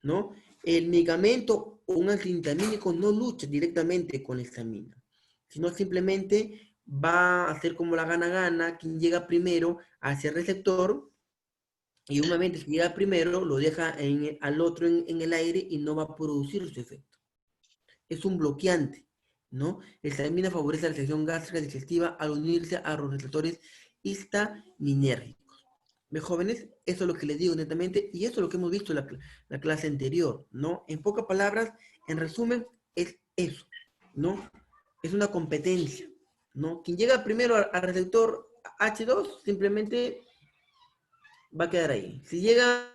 ¿no? El medicamento o un antihistamínico no lucha directamente con la histamina, sino simplemente va a hacer como la gana-gana, quien llega primero hacia el receptor, y una vez que llega primero, lo deja al otro en el aire y no va a producir su efecto. Es un bloqueante, ¿no? La histamina favorece la secreción gástrica digestiva al unirse a los receptores histaminérgicos. ¿Ves, jóvenes? Eso es lo que les digo netamente, y eso es lo que hemos visto en la clase anterior, ¿no? En pocas palabras, en resumen, es eso, ¿no? Es una competencia, ¿no? Quien llega primero al receptor H2 simplemente va a quedar ahí. Si llega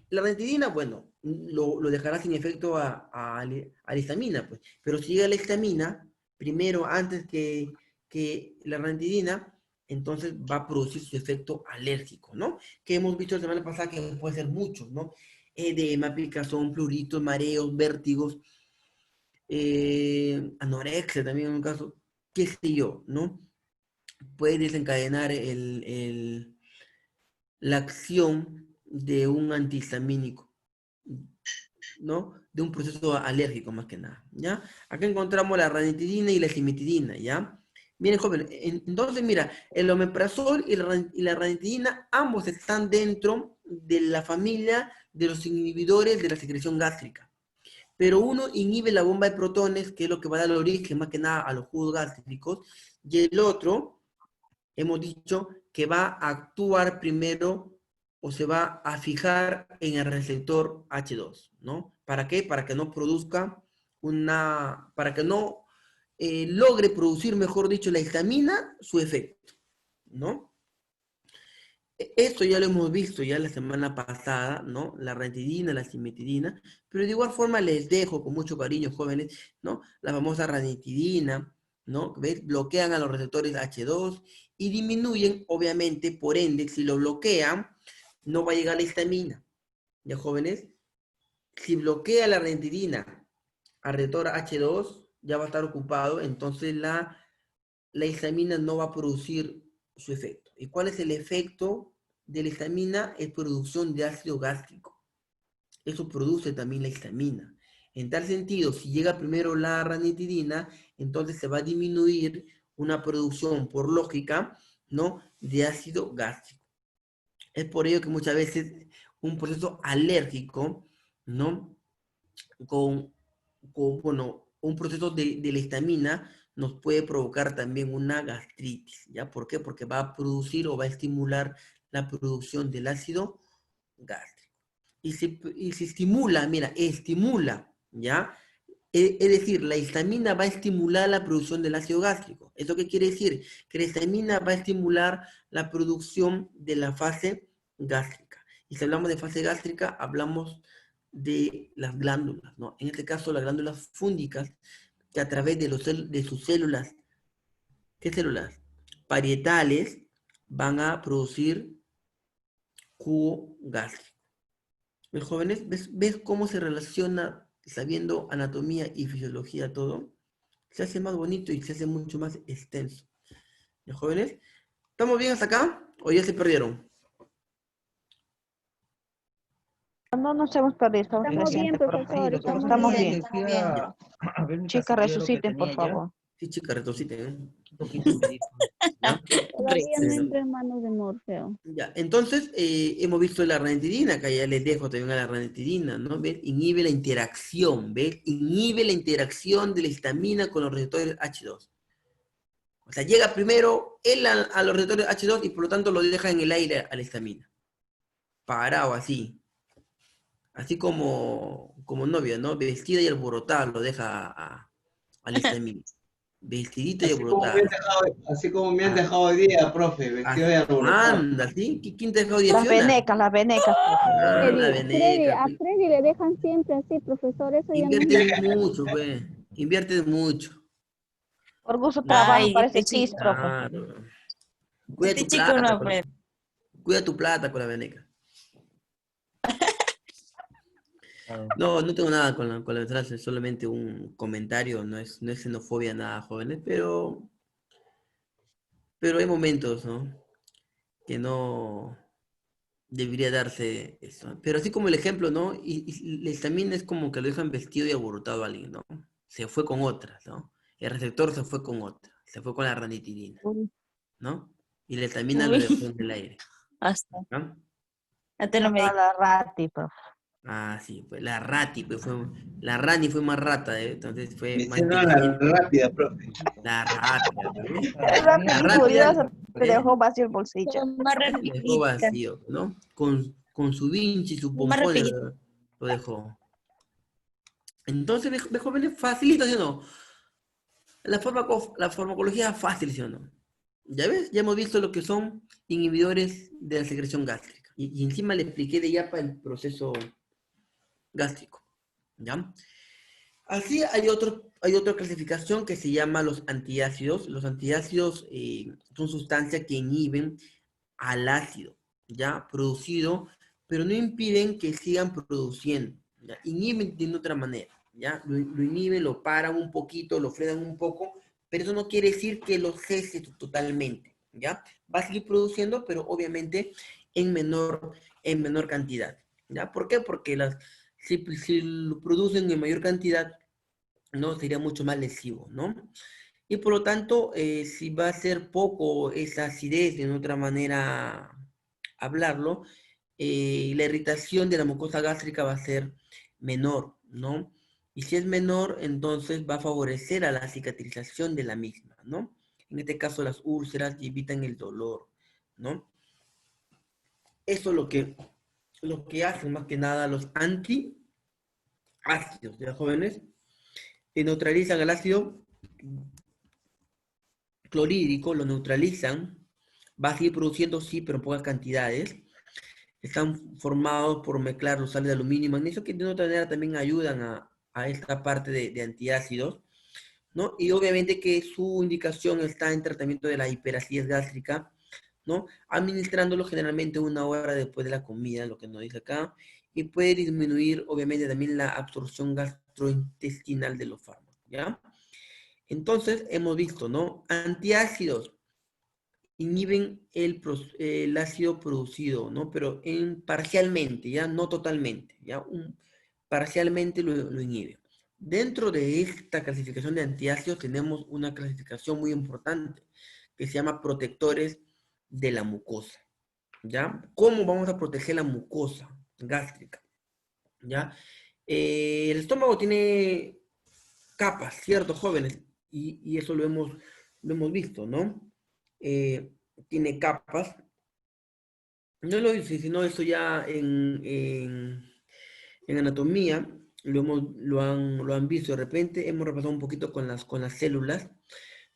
la ranitidina, bueno, lo dejará sin efecto a la histamina, pues. Pero si llega la histamina, primero, antes que la ranitidina, entonces va a producir su efecto alérgico, ¿no? Que hemos visto la semana pasada que puede ser muchos, ¿no? Edema, picazón, pruritos, mareos, vértigos, anorexia también en un caso, qué sé yo, ¿no? Puede desencadenar la acción de un antihistamínico, ¿no? De un proceso alérgico más que nada, ¿ya? Acá encontramos la ranitidina y la cimetidina, ¿ya? Miren, joven, entonces mira, el omeprazol y la ranitidina, ambos están dentro de la familia de los inhibidores de la secreción gástrica. Pero uno inhibe la bomba de protones, que es lo que va a dar origen más que nada a los jugos gástricos, y el otro, hemos dicho, que va a actuar primero o se va a fijar en el receptor H2, ¿no? ¿Para qué? Para que no produzca para que no logre producir, mejor dicho, la histamina, su efecto, ¿no? Esto ya lo hemos visto ya la semana pasada, ¿no? La ranitidina, la cimetidina, pero de igual forma les dejo con mucho cariño, jóvenes, ¿no? La famosa ranitidina, ¿no? ¿Ves? Bloquean a los receptores H2 y disminuyen, obviamente, por ende, si lo bloquean, no va a llegar la histamina. ¿Ya, jóvenes? Si bloquea la ranitidina al receptor H2, ya va a estar ocupado, entonces la histamina no va a producir su efecto. ¿Y cuál es el efecto de la histamina? Es producción de ácido gástrico. Eso produce también la histamina. En tal sentido, si llega primero la ranitidina, entonces se va a disminuir una producción, por lógica, ¿no?, de ácido gástrico. Es por ello que muchas veces un proceso alérgico, ¿no?, bueno, un proceso de la histamina nos puede provocar también una gastritis, ¿ya? ¿Por qué? Porque va a producir o va a estimular la producción del ácido gástrico. Y se estimula, mira, estimula, ¿ya? Es decir, la histamina va a estimular la producción del ácido gástrico. ¿Eso qué quiere decir? Que la histamina va a estimular la producción de la fase gástrica. Y si hablamos de fase gástrica, hablamos de las glándulas, ¿no? En este caso, las glándulas fúngicas, que a través de sus células, ¿qué células? Parietales, van a producir jugo gástrico. ¿Ves, jóvenes? ¿Ves cómo se relaciona, sabiendo anatomía y fisiología todo? Se hace más bonito y se hace mucho más extenso. ¿Ves, jóvenes? ¿Estamos bien hasta acá o ya se perdieron? No nos hemos perdido, estamos Estamos bien, presentes, profesor, profe. estamos Estamos bien. bien. Chicas, resuciten, por favor. Sí, chicas, retrociten, ¿eh? poquito impedito, ¿ya? Todavía no entra en manos de Morfeo. Ya, entonces, hemos visto la ranitidina, acá ya les dejo también a la ranitidina, ¿no? ¿Ves? Inhibe la interacción, ¿ves? Inhibe la interacción de la histamina con los receptores H2. O sea, llega primero él a los receptores H2 y por lo tanto lo deja en el aire a la histamina. Parado así. Así como novia, ¿no? Vestida y alborotada lo deja a la histamina. Vestidita y alborotada. Así como me han dejado hoy día, profe, vestido de alborotado. Anda, ¿sí? ¿Quién te dejó 10? Las venecas, La veneca. A Freddy le dejan siempre así, profesor, eso ya no Invierte mucho, pues. Invierte mucho. Por gusto trabajo, Ay, parece este chis, profe. Claro. Cuida Este tu chico plata. no con- aprende. Cuida tu plata con la veneca. No, no tengo nada con la frase, es solamente un comentario, no es xenofobia nada, jóvenes, pero hay momentos, ¿no? Que no debería darse eso. Pero así como el ejemplo, ¿no? Y también es como que lo dejan vestido y aborotado a alguien, ¿no? Se fue con otras, ¿no? El receptor se fue con otra, se fue con la ranitidina, ¿no? Y la estamina lo Uy. dejó en el aire, Hasta. ¿no? Hasta no me di- La rati, profe. Ah, sí, pues la rati, pues la rani fue más rata, entonces fue Me más hicieron la inteligente. rápida, profe. La rápida, ¿ves? Rápido La y rápida, furioso, te ¿ves? dejó vacío el bolsillo. Más Le dejó rapidita. vacío, ¿no? Con su vinci, sus Más pompones rapidito. lo dejó. Entonces, ve jóvenes, facilito, ¿sí o no? La farmacología fácil, ¿sí o no? ¿Ya ves? Ya hemos visto lo que son inhibidores de la secreción gástrica. Y encima le expliqué de ya para el proceso gástrico. ¿Ya? Así hay otra clasificación que se llama los antiácidos. Los antiácidos son sustancias que inhiben al ácido, ¿ya? Producido, pero no impiden que sigan produciendo, ¿ya? Inhiben de otra manera, ¿ya? Lo inhiben, lo paran un poquito, lo frenan un poco, pero eso no quiere decir que lo cese totalmente, ¿ya? Va a seguir produciendo, pero obviamente en menor cantidad, ¿ya? ¿Por qué? Porque si lo producen en mayor cantidad, ¿no? Sería mucho más lesivo, ¿no? Y por lo tanto, si va a ser poco esa acidez, de otra manera hablarlo, la irritación de la mucosa gástrica va a ser menor, ¿no? Y si es menor, entonces va a favorecer a la cicatrización de la misma, ¿no? En este caso, las úlceras y evitan el dolor, ¿no? Eso es lo que hacen más que nada los antiácidos, ¿ya, jóvenes? Que neutralizan el ácido clorhídrico, lo neutralizan, va a seguir produciendo, sí, pero en pocas cantidades. Están formados por mezclar los sales de aluminio y magnesio, que de otra manera también ayudan a esta parte de antiácidos, ¿no? Y obviamente que su indicación está en tratamiento de la hiperacidez gástrica, ¿no? Administrándolo generalmente 1 hora después de la comida, lo que nos dice acá, y puede disminuir, obviamente, también la absorción gastrointestinal de los fármacos, ¿ya? Entonces, hemos visto, ¿no? Antiácidos inhiben el ácido producido, ¿no? Pero parcialmente, ¿ya? No totalmente, ¿ya? Parcialmente lo inhibe. Dentro de esta clasificación de antiácidos tenemos una clasificación muy importante que se llama protectores de la mucosa, ¿ya? ¿Cómo vamos a proteger la mucosa gástrica? ¿Ya? El estómago tiene capas, ¿cierto, jóvenes? Y eso lo hemos visto, ¿no? Tiene capas. No lo dice, sino eso ya en anatomía lo han visto. De repente hemos repasado un poquito con las células,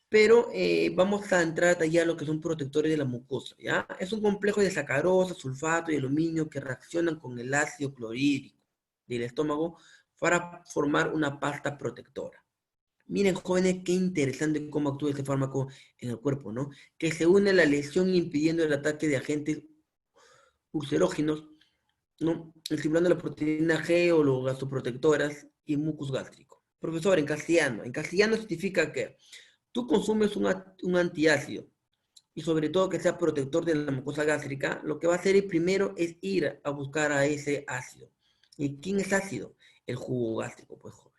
pero vamos a entrar allá a lo que son protectores de la mucosa, ¿ya? Es un complejo de sacarosa, sulfato y aluminio que reaccionan con el ácido clorhídrico del estómago para formar una pasta protectora. Miren, jóvenes, qué interesante cómo actúa este fármaco en el cuerpo, ¿no? Que se une a la lesión impidiendo el ataque de agentes ulcerógenos, ¿no? Estimulando la proteína G o los gasoprotectoras y mucus gástrico. Profesor, en castellano significa que tú consumes un antiácido y sobre todo que sea protector de la mucosa gástrica, lo que va a hacer primero es ir a buscar a ese ácido. ¿Y quién es ácido? El jugo gástrico, pues, jóvenes.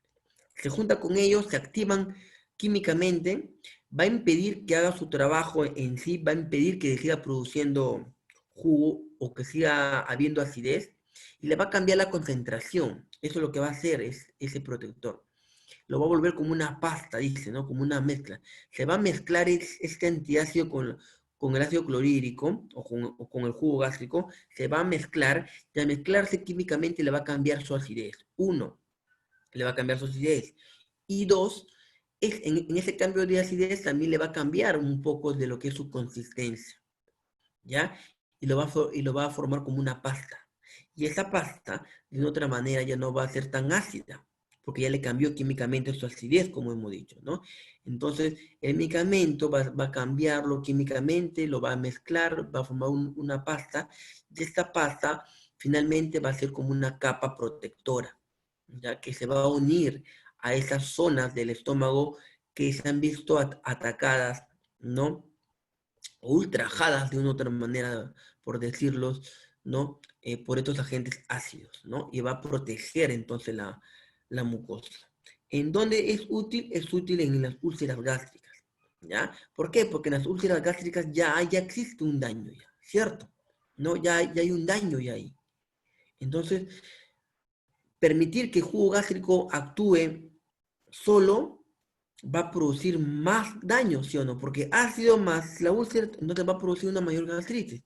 Se junta con ellos, se activan químicamente, va a impedir que haga su trabajo en sí, va a impedir que siga produciendo jugo o que siga habiendo acidez, y le va a cambiar la concentración. Eso es lo que va a hacer ese protector. Lo va a volver como una pasta, dice, ¿no? Como una mezcla. Se va a mezclar este antiácido con el ácido clorhídrico o con el jugo gástrico, se va a mezclar, y al mezclarse químicamente le va a cambiar su acidez. Uno, le va a cambiar su acidez. Y dos, en ese cambio de acidez también le va a cambiar un poco de lo que es su consistencia, ¿ya? Y lo va a formar como una pasta. Y esa pasta, de una otra manera, ya no va a ser tan ácida, porque ya le cambió químicamente su acidez, como hemos dicho, ¿no? Entonces, el medicamento va a cambiarlo químicamente, lo va a mezclar, va a formar una pasta, y esta pasta finalmente va a ser como una capa protectora, ya que se va a unir a esas zonas del estómago que se han visto atacadas, ¿no? O ultrajadas de una u otra manera, por decirlo, ¿no? Por estos agentes ácidos, ¿no? Y va a proteger entonces la mucosa. ¿En dónde es útil? Es útil en las úlceras gástricas, ¿ya? ¿Por qué? Porque en las úlceras gástricas ya existe un daño, ya, ¿cierto? ¿No? Ya hay un daño ya ahí. Entonces, permitir que el jugo gástrico actúe solo va a producir más daño, ¿sí o no? Porque ácido más la úlcera no te va a producir una mayor gastritis.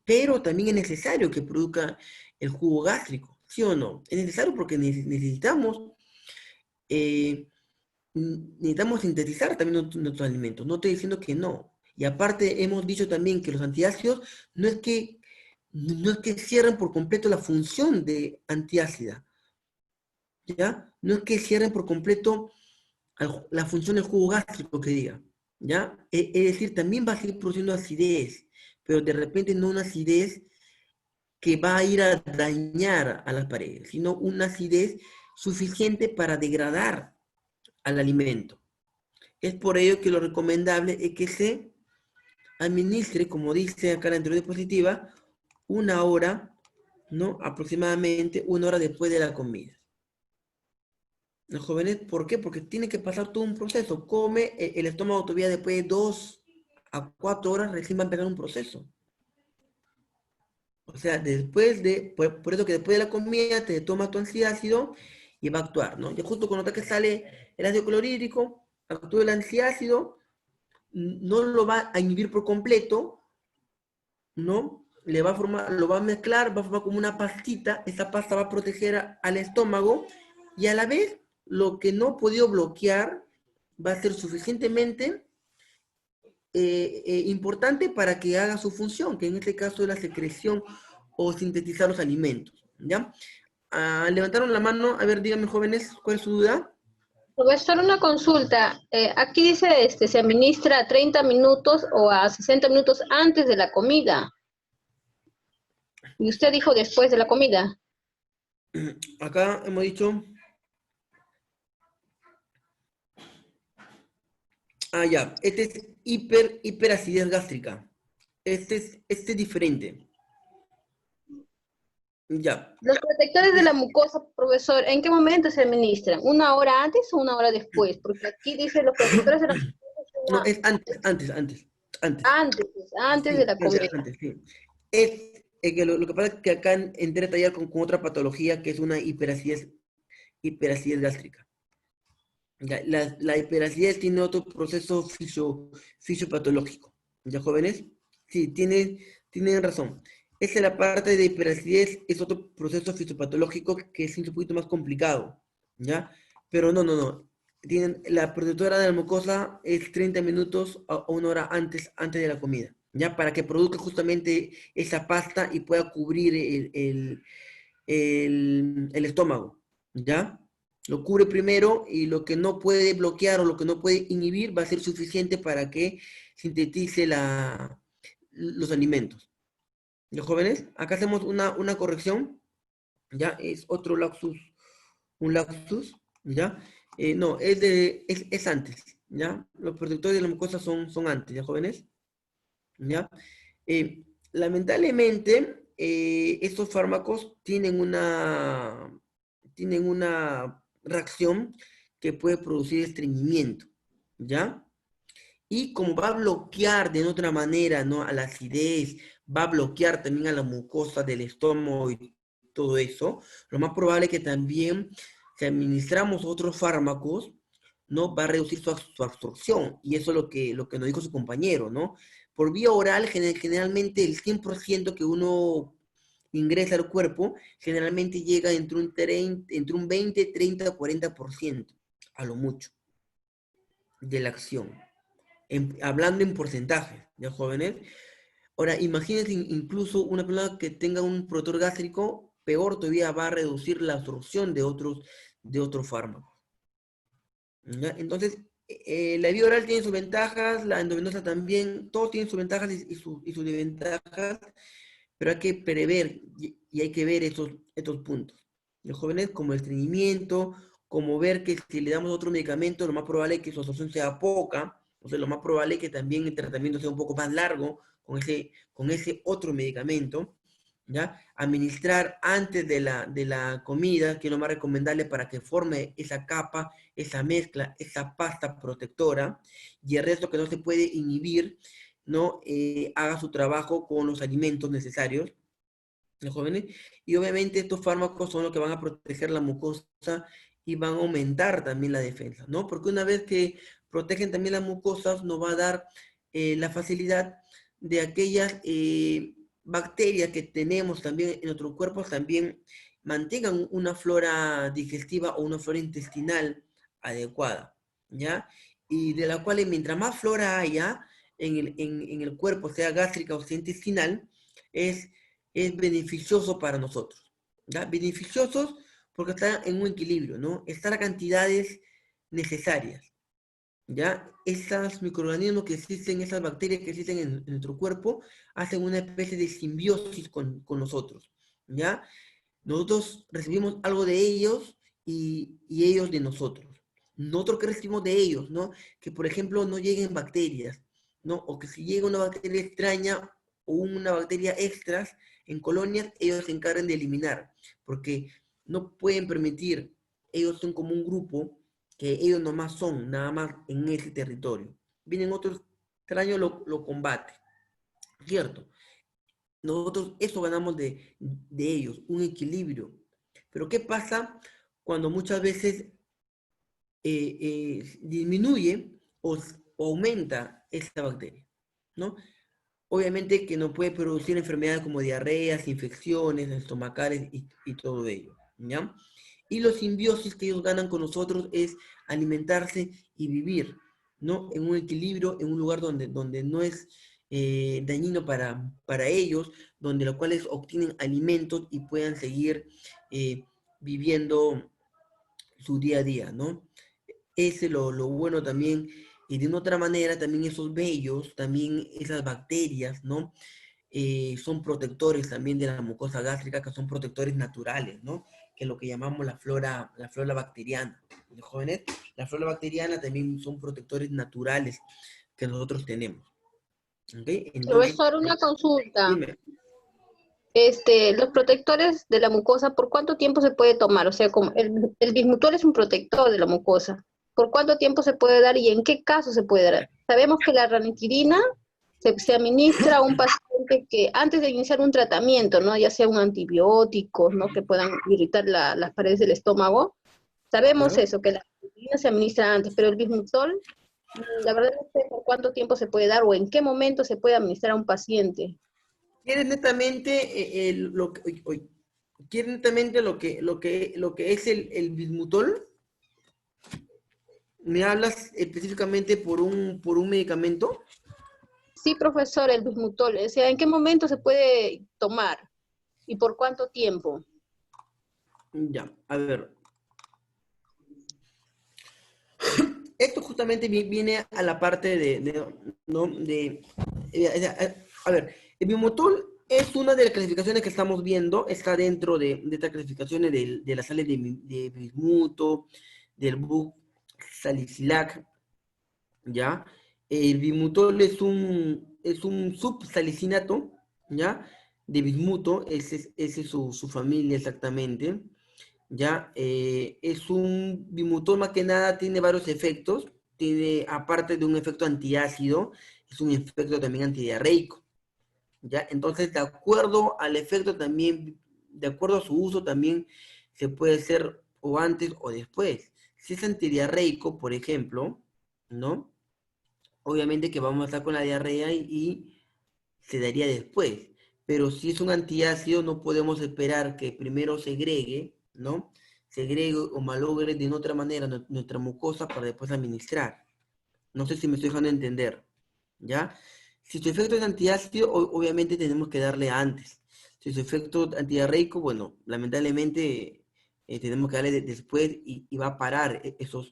Pero también es necesario que produzca el jugo gástrico, ¿sí o no? Es necesario porque necesitamos sintetizar también nuestros alimentos. No estoy diciendo que no. Y aparte hemos dicho también que los antiácidos no es que cierren por completo la función de antiácida, ¿ya? No es que cierren por completo la función del jugo gástrico que diga, ¿ya? Es decir, también va a seguir produciendo acidez, pero de repente no una acidez que va a ir a dañar a las paredes, sino una acidez suficiente para degradar al alimento. Es por ello que lo recomendable es que se administre, como dice acá la anterior diapositiva, 1 hora, ¿no? Aproximadamente 1 hora después de la comida. Los jóvenes, ¿por qué? Porque tiene que pasar todo un proceso. Come, el estómago todavía después de 2 a 4 horas recién va a empezar un proceso. O sea, por eso que después de la comida te tomas tu antiácido y va a actuar, ¿no? Y justo cuando que sale el ácido clorhídrico, actúa el antiácido, no lo va a inhibir por completo, ¿no? Lo va a mezclar, va a formar como una pastita, esa pasta va a proteger al estómago y a la vez lo que no ha podido bloquear va a ser suficientemente importante para que haga su función, que en este caso es la secreción o sintetizar los alimentos, ¿ya? Levantaron la mano, a ver, díganme jóvenes, ¿cuál es su duda? Profesor, una consulta. Aquí dice, se administra a 30 minutos o a 60 minutos antes de la comida. Y usted dijo después de la comida. Acá hemos dicho... ya, este es hiperacidez gástrica. Este es diferente. Ya. Los protectores de la mucosa, profesor, ¿en qué momento se administran? ¿1 hora antes o 1 hora después? Porque aquí dice los protectores de la mucosa. No, es antes. Antes de la comida. Antes, sí. Es que lo que pasa es que acá entré a detallar con otra patología que es una hiperacidez gástrica. Ya, la hiperacidez tiene otro proceso fisiopatológico. ¿Ya, jóvenes? Sí, tienen razón. Esa es la parte de hiperacidez, es otro proceso fisiopatológico que es un poquito más complicado, ¿ya? Pero no. La protectora de la mucosa es 30 minutos a 1 hora antes de la comida, ¿ya? Para que produzca justamente esa pasta y pueda cubrir el estómago, ¿ya? Lo cubre primero y lo que no puede bloquear o lo que no puede inhibir va a ser suficiente para que sintetice los alimentos. ¿Los jóvenes? Acá hacemos una corrección, ¿ya? Es otro un lapsus, ¿ya? No, es antes, ¿ya? Los protectores de la mucosa son antes, ¿ya, jóvenes? ¿Ya? Lamentablemente, estos fármacos tienen una reacción que puede producir estreñimiento, ¿ya? Y como va a bloquear de otra manera, ¿no? A la acidez, va a bloquear también a la mucosa del estómago y todo eso, lo más probable es que también, si administramos otros fármacos, ¿no? Va a reducir su absorción. Y eso es lo que nos dijo su compañero, ¿no? Por vía oral, generalmente el 100% que uno ingresa al cuerpo, generalmente llega entre un 20, 30, 40%, a lo mucho, de la acción. Hablando en porcentajes, ¿ya, jóvenes? Ahora, imagínense incluso una persona que tenga un protector gástrico, peor todavía va a reducir la absorción de otros fármacos. ¿Ya? Entonces, la vía oral tiene sus ventajas, la endovenosa también, todos tienen sus ventajas y sus desventajas, pero hay que prever y hay que ver estos puntos. Los jóvenes, como el estreñimiento, como ver que si le damos otro medicamento, lo más probable es que su absorción sea poca, o sea, lo más probable es que también el tratamiento sea un poco más largo con ese otro medicamento, ¿ya? Administrar antes de la comida, que es lo más recomendable para que forme esa capa, esa mezcla, esa pasta protectora, y el resto que no se puede inhibir, ¿no? Haga su trabajo con los alimentos necesarios, los jóvenes, y obviamente estos fármacos son los que van a proteger la mucosa y van a aumentar también la defensa, ¿no? Porque una vez que protegen también las mucosas, nos va a dar la facilidad de aquellas bacterias que tenemos también en nuestros cuerpos también mantengan una flora digestiva o una flora intestinal adecuada, ¿ya? Y de la cual mientras más flora haya en el cuerpo, sea gástrica o sea intestinal, es beneficioso para nosotros, ¿ya? Beneficiosos porque está en un equilibrio, ¿no? Están a cantidades necesarias, ¿ya? Esas microorganismos que existen, esas bacterias que existen en nuestro cuerpo, hacen una especie de simbiosis con nosotros, ¿ya? Nosotros recibimos algo de ellos y ellos de nosotros. Nosotros que recibimos de ellos, ¿no? Que, por ejemplo, no lleguen bacterias, ¿no? O que si llega una bacteria extraña o una bacteria extras en colonias, ellos se encargan de eliminar, porque no pueden permitir, ellos son como un grupo, que ellos nomás son, nada más en ese territorio. Vienen otros extraños, lo combaten, ¿cierto? Nosotros eso ganamos de ellos, un equilibrio. Pero ¿qué pasa cuando muchas veces disminuye o aumenta esta bacteria, ¿no? Obviamente que no puede producir enfermedades como diarreas, infecciones estomacales y todo ello, ¿ya? Y los simbiosis que ellos ganan con nosotros es alimentarse y vivir, ¿no? En un equilibrio, en un lugar donde no es dañino para ellos, donde los cuales obtienen alimentos y puedan seguir viviendo su día a día, ¿no? Ese es lo bueno también, y de una otra manera también esos vellos, también esas bacterias, ¿no? Son protectores también de la mucosa gástrica, que son protectores naturales, ¿no? Que es lo que llamamos la flora bacteriana. Los jóvenes, la flora bacteriana también son protectores naturales que nosotros tenemos. ¿Okay? Entonces, Profesor, una consulta. dime. Los protectores de la mucosa, ¿por cuánto tiempo se puede tomar? O sea, como el bismutal es un protector de la mucosa. ¿Por cuánto tiempo se puede dar y en qué caso se puede dar? Sabemos que la ranitidina se administra a un paciente que antes de iniciar un tratamiento, ¿no? Ya sea un antibiótico, ¿no? Que puedan irritar las paredes del estómago. Sabemos eso, que la ranitidina se administra antes, pero el bismutal, la verdad no sé por cuánto tiempo se puede dar o en qué momento se puede administrar a un paciente. ¿Quieres netamente ¿quieres netamente lo que es el bismutol? ¿Me hablas específicamente por un medicamento? Sí, profesor, el bismutol. O sea, ¿en qué momento se puede tomar? ¿Y por cuánto tiempo? Ya, a ver. Esto justamente viene a la parte a ver, el bismutol es una de las clasificaciones que estamos viendo, está dentro de estas clasificaciones de las sales de bismuto, del buc-salicilac, ¿ya? El bismutol es un subsalicinato, ¿ya? De bismuto, ese es su familia exactamente, ¿ya? Es un bismutol más que nada, tiene varios efectos, tiene, aparte de un efecto antiácido, es un efecto también antidiarreico, ¿ya? Entonces, de acuerdo al efecto también, de acuerdo a su uso también se puede hacer o antes o después. Si es antidiarreico, por ejemplo, ¿no? Obviamente que vamos a estar con la diarrea y se daría después. Pero si es un antiácido, no podemos esperar que primero segregue, ¿no? Segregue o malogre de otra manera nuestra mucosa para después administrar. No sé si me estoy dejando entender, ¿ya? Si su efecto es antiácido, obviamente tenemos que darle antes. Si su efecto antidiarreico, bueno, lamentablemente tenemos que darle después y va a parar esos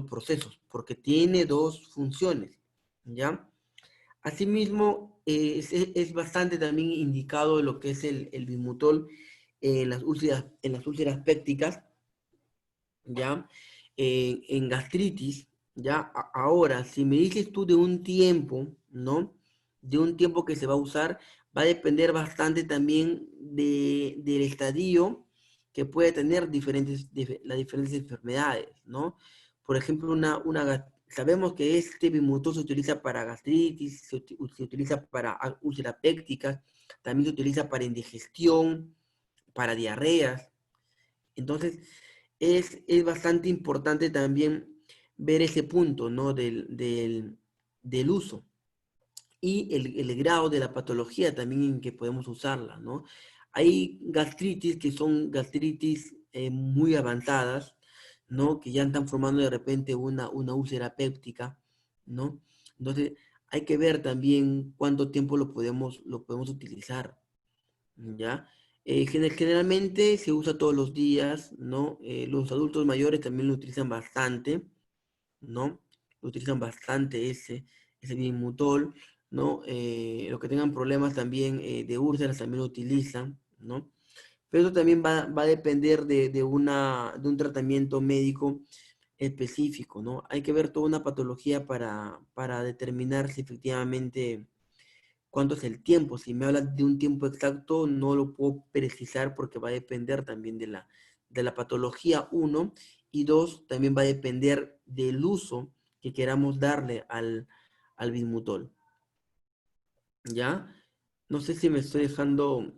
procesos, porque tiene dos funciones, ¿ya? Asimismo, es bastante también indicado lo que es el bismutol en las úlceras pépticas, ¿ya? En gastritis, ¿ya? Ahora, si me dices tú de un tiempo, ¿no? De un tiempo que se va a usar, va a depender bastante también del estadio que puede tener las diferentes enfermedades, ¿no? Por ejemplo, sabemos que este bismutol se utiliza para gastritis, se utiliza para úlceras pépticas, también se utiliza para indigestión, para diarreas. Entonces, es bastante importante también ver ese punto, ¿no? Del uso y el grado de la patología también en que podemos usarla, ¿no? Hay gastritis que son gastritis muy avanzadas, ¿no? Que ya están formando de repente una úlcera péptica, ¿no? Entonces, hay que ver también cuánto tiempo lo podemos utilizar, ¿ya? Generalmente se usa todos los días, ¿no? Los adultos mayores también lo utilizan bastante, ¿no? Lo utilizan bastante ese Bismutol, ¿no? Los que tengan problemas también de úlceras también lo utilizan, ¿no? Pero eso también va a depender de un tratamiento médico específico, ¿no? Hay que ver toda una patología para determinar si efectivamente cuánto es el tiempo. Si me hablas de un tiempo exacto, no lo puedo precisar porque va a depender también de la patología, uno, y dos, también va a depender del uso que queramos darle al bismutol. ¿Ya? No sé si me estoy dejando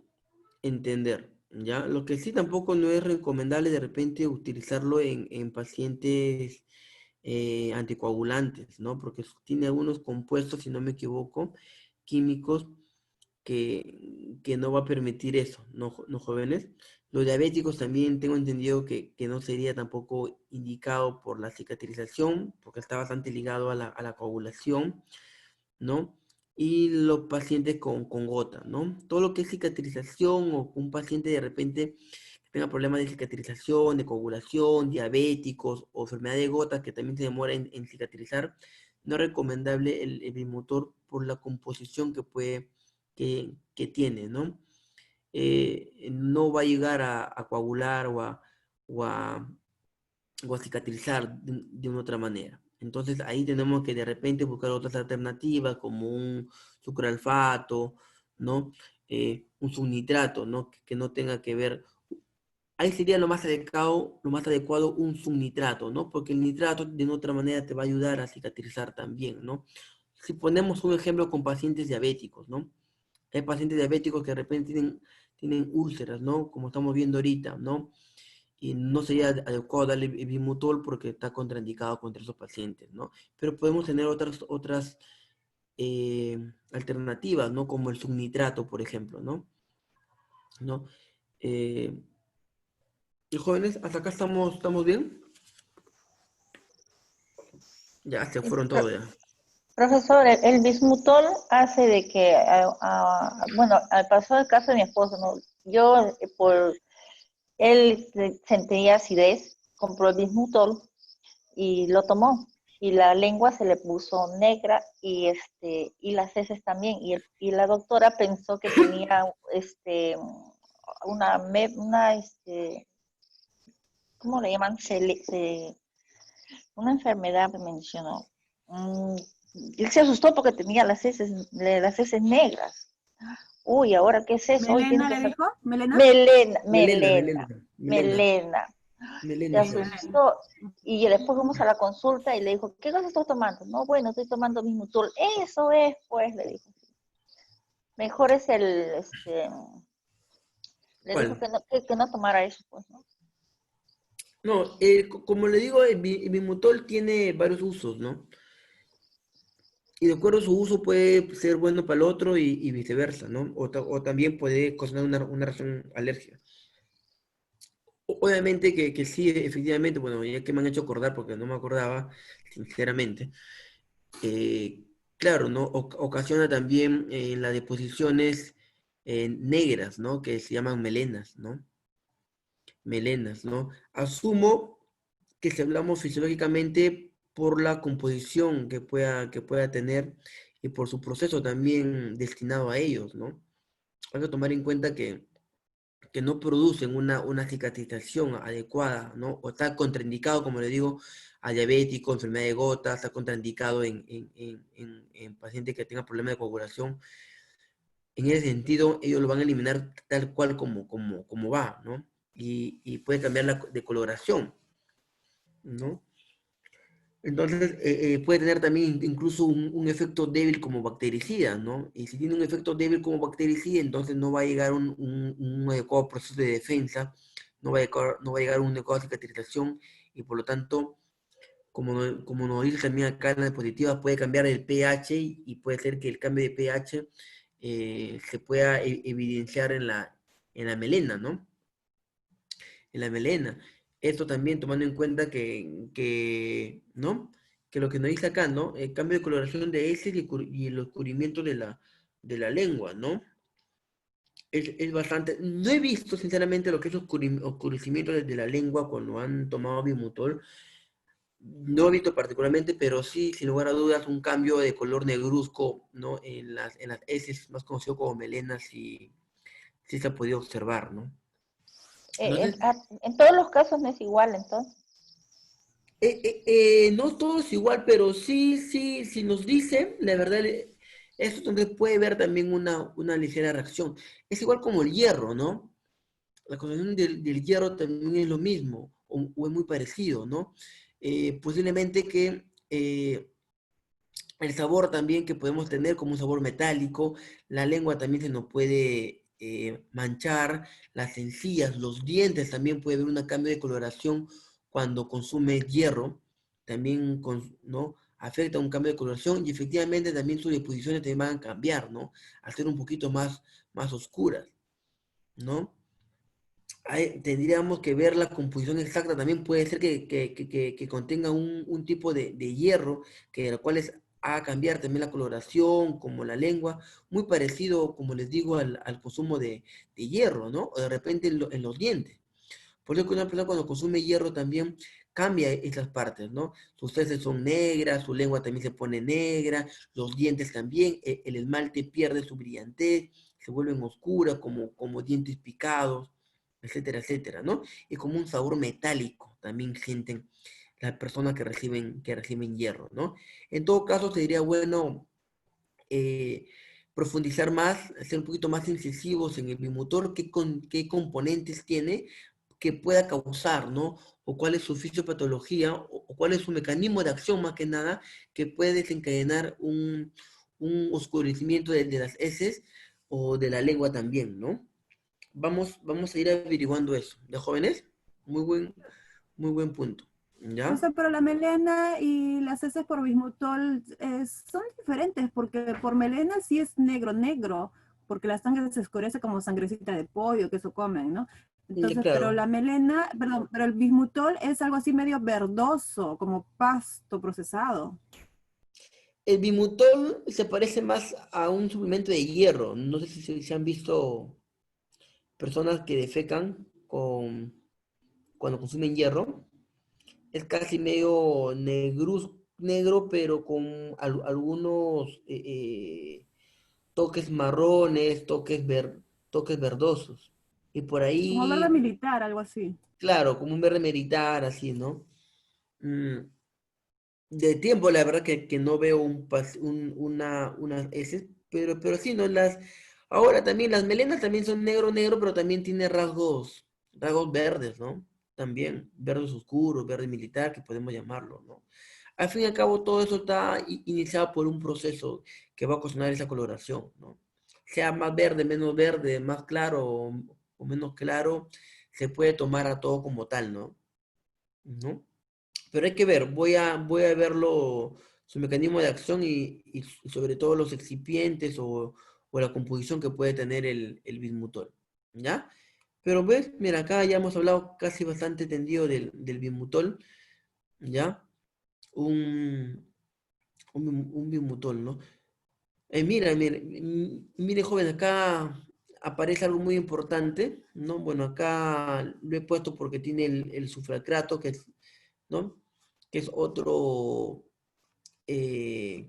entender, ¿ya? Lo que sí tampoco no es recomendable de repente utilizarlo en pacientes anticoagulantes, ¿no? Porque tiene algunos compuestos, si no me equivoco, químicos que no va a permitir eso, ¿no, jóvenes? Los diabéticos también tengo entendido que no sería tampoco indicado por la cicatrización, porque está bastante ligado a la coagulación, ¿no? Y los pacientes con gota, ¿no? Todo lo que es cicatrización o un paciente de repente que tenga problemas de cicatrización, de coagulación, diabéticos o enfermedad de gota que también se demora en cicatrizar, no es recomendable el bismutor por la composición que tiene, ¿no? No va a llegar a coagular o a cicatrizar de una otra manera. Entonces ahí tenemos que de repente buscar otras alternativas como un sucralfato, ¿no? Un subnitrato, ¿no? Que no tenga que ver. Ahí sería lo más adecuado un subnitrato, ¿no? Porque el nitrato de otra manera te va a ayudar a cicatrizar también, ¿no? Si ponemos un ejemplo con pacientes diabéticos, ¿no? Hay pacientes diabéticos que de repente tienen úlceras, ¿no? Como estamos viendo ahorita, ¿no? Y no sería adecuado darle bismutol porque está contraindicado contra esos pacientes, ¿no? Pero podemos tener otras alternativas, ¿no? Como el subnitrato, por ejemplo, ¿no? ¿No? Y jóvenes, ¿hasta acá estamos bien? Ya, se fueron todos ya. Profesor, el bismutol hace de que, bueno, pasó el caso de mi esposo, ¿no? Yo, él sentía acidez, compró el bismutol y lo tomó. Y la lengua se le puso negra y las heces también. Y la doctora pensó que tenía ¿cómo le llaman? Una enfermedad me mencionó. Él se asustó porque tenía las heces negras. Uy, ¿ahora qué es eso? ¿Melena le dijo? ¿Melena? Melena. Se Melena. asustó y después fuimos a la consulta y le dijo, ¿qué cosa estás tomando? No, bueno, estoy tomando Bismutul. Eso es, pues, le dijo. Mejor es le dijo ¿Cuál? que no tomara eso, pues, ¿no? No, como le digo, el Bimutol tiene varios usos, ¿no? Y de acuerdo a su uso puede ser bueno para el otro y viceversa, ¿no? O también puede causar una reacción alérgica. Obviamente que sí, efectivamente, bueno, ya que me han hecho acordar, porque no me acordaba, sinceramente, claro, ¿no? Ocasiona también las deposiciones negras, ¿no? Que se llaman melenas, ¿no? Melenas, ¿no? Asumo que si hablamos fisiológicamente por la composición que pueda tener y por su proceso también destinado a ellos, ¿no? Hay que tomar en cuenta que no producen una cicatrización adecuada, ¿no? O está contraindicado, como le digo, a diabético, enfermedad de gota, está contraindicado en pacientes que tengan problemas de coagulación. En ese sentido, ellos lo van a eliminar tal cual como va, ¿no? Y puede cambiar de coloración, ¿no? Entonces, puede tener también incluso un efecto débil como bactericida, ¿no? Y si tiene un efecto débil como bactericida, entonces no va a llegar un adecuado proceso de defensa, no va a llegar una adecuada cicatrización y por lo tanto, como nos dice también acá en la diapositiva, puede cambiar el pH y puede ser que el cambio de pH se pueda evidenciar en la melena, ¿no? En la melena. Esto también tomando en cuenta ¿no? Que lo que nos dice acá, ¿no? El cambio de coloración de heces y el oscurimiento de la lengua, ¿no? Es bastante... No he visto, sinceramente, lo que es oscurecimiento de la lengua cuando han tomado Bimutol. No he visto particularmente, pero sí, sin lugar a dudas, un cambio de color negruzco, ¿no? En las heces, más conocido como melenas, sí se ha podido observar, ¿no? Entonces, En todos los casos no es igual, entonces. no todo es igual, pero sí, si nos dice, la verdad, esto entonces puede ver también una ligera reacción. Es igual como el hierro, ¿no? La concentración del hierro también es lo mismo, o es muy parecido, ¿no? Posiblemente que el sabor también que podemos tener como un sabor metálico, la lengua también se nos puede manchar, las encías, los dientes también puede haber un cambio de coloración cuando consume hierro, también ¿no? Afecta un cambio de coloración y efectivamente también sus disposiciones también van a cambiar, ¿no? A ser un poquito más oscuras, ¿no? Tendríamos que ver la composición exacta, también puede ser que contenga un tipo de hierro, que el cual haga cambiar también la coloración, como la lengua, muy parecido, como les digo, al consumo de hierro, ¿no? O de repente en los dientes. Por eso que una persona cuando consume hierro también cambia esas partes, ¿no? Sus heces son negras, su lengua también se pone negra, los dientes también, el esmalte pierde su brillantez, se vuelven oscuras como dientes picados, etcétera, etcétera, ¿no? Y como un sabor metálico también sienten las personas que reciben hierro, ¿no? En todo caso, sería bueno profundizar más, ser un poquito más incisivos en el bimotor, qué componentes tiene que pueda causar, ¿no? O cuál es su fisiopatología, o cuál es su mecanismo de acción más que nada, que puede desencadenar un oscurecimiento de las heces o de la lengua también, ¿no? Vamos a ir averiguando eso. ¿Ya, jóvenes? Muy buen punto. ¿Ya? Profesor, pero la melena y las heces por bismutol son diferentes, porque por melena sí es negro, negro, porque la sangre se oscurece como sangrecita de pollo, que eso comen, ¿no? Entonces, Claro. pero la melena, perdón, pero el bismutol es algo así medio verdoso, como pasto procesado. El Bimutol se parece más a un suplemento de hierro. No sé si se han visto personas que defecan cuando consumen hierro. Es casi medio negro, pero con algunos toques marrones, toques verdosos. Y por Como verde ahí, militar, algo así. claro, como un verde militar, así, ¿no? De tiempo, la verdad que no veo unas heces, pero sí, ¿no? Ahora también las melenas también son negro, pero también tiene rasgos verdes, ¿no? también, verdes oscuros, verde militar, que podemos llamarlo, ¿no? Al fin y al cabo, todo eso está iniciado por un proceso que va a ocasionar esa coloración, ¿no? Sea más verde, más claro o menos claro, se puede tomar a todo como tal, ¿no? ¿No? Pero hay que ver, voy a verlo, su mecanismo de acción y sobre todo los excipientes o la composición que puede tener el bismutol, ¿ya? Pero ves, mira, acá ya hemos hablado casi bastante tendido del bismutol, ¿ya? Un bismutol, ¿no? Mire, joven, acá aparece algo muy importante, ¿no? Bueno, acá lo he puesto porque tiene el sulfacrato, que es, ¿no? Que es otro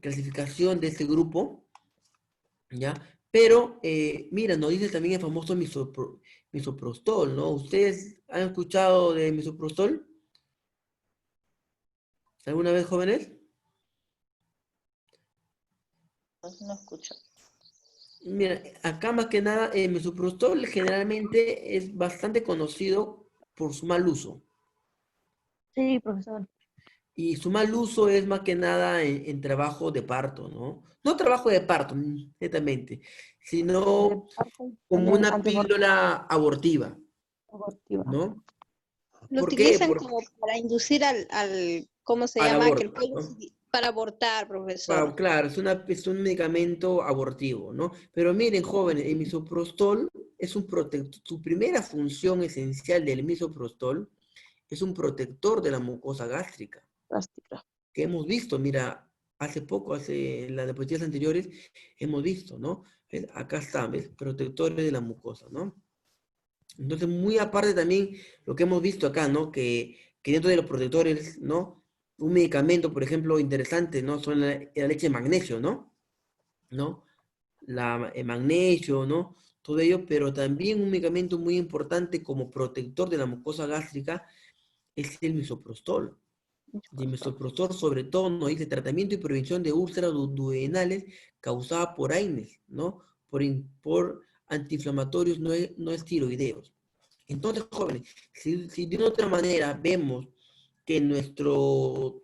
clasificación de este grupo, ¿ya? Pero, mira, nos dice también el famoso misoprostol, ¿no? ¿Ustedes han escuchado de misoprostol? ¿Alguna vez, jóvenes? Pues no escucho. Mira, acá más que nada, el misoprostol generalmente es bastante conocido por su mal uso. Sí, profesor. Y su mal uso es más que nada en trabajo de parto, ¿no? No trabajo de parto, netamente, sino como una píldora abortiva, ¿no? Lo ¿Por qué? utilizan como para inducir ¿cómo se Al llama? Que el aborto, cuello ¿no? para abortar, profesor. Claro, es un medicamento abortivo, ¿no? Pero miren, jóvenes, el misoprostol es un protector. Su primera función esencial del misoprostol es un protector de la mucosa gástrica. Que hemos visto, mira, hace poco, en las diapositivas anteriores, hemos visto, ¿no? ¿Ves? Acá está, ¿ves? Protectores de la mucosa, ¿no? Entonces, muy aparte también lo que hemos visto acá, ¿no? Que dentro de los protectores, ¿no? Un medicamento, por ejemplo, interesante, ¿no? Son la leche de magnesio, ¿no? ¿No? El magnesio, ¿no? Todo ello, pero también un medicamento muy importante como protector de la mucosa gástrica es el misoprostol. Y el misoprostol, sobre todo, nos dice tratamiento y prevención de úlceras duodenales causadas por AINES, ¿no? Por antiinflamatorios no esteroideos. Entonces, jóvenes, si de una otra manera vemos que nuestro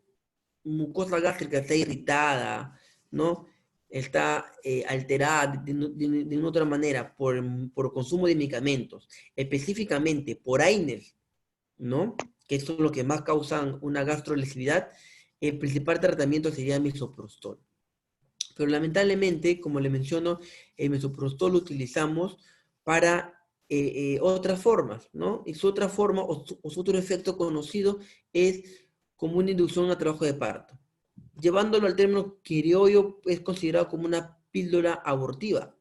mucosa gástrica está irritada, ¿no? Está alterada de una otra manera por consumo de medicamentos, específicamente por AINES, ¿no? Que son los que más causan una gastrolesividad, el principal tratamiento sería misoprostol. Pero lamentablemente, como le menciono, el misoprostol lo utilizamos para otras formas, ¿no? Y su otra forma su otro efecto conocido es como una inducción a trabajo de parto. Llevándolo al término criollo, es considerado como una píldora abortiva.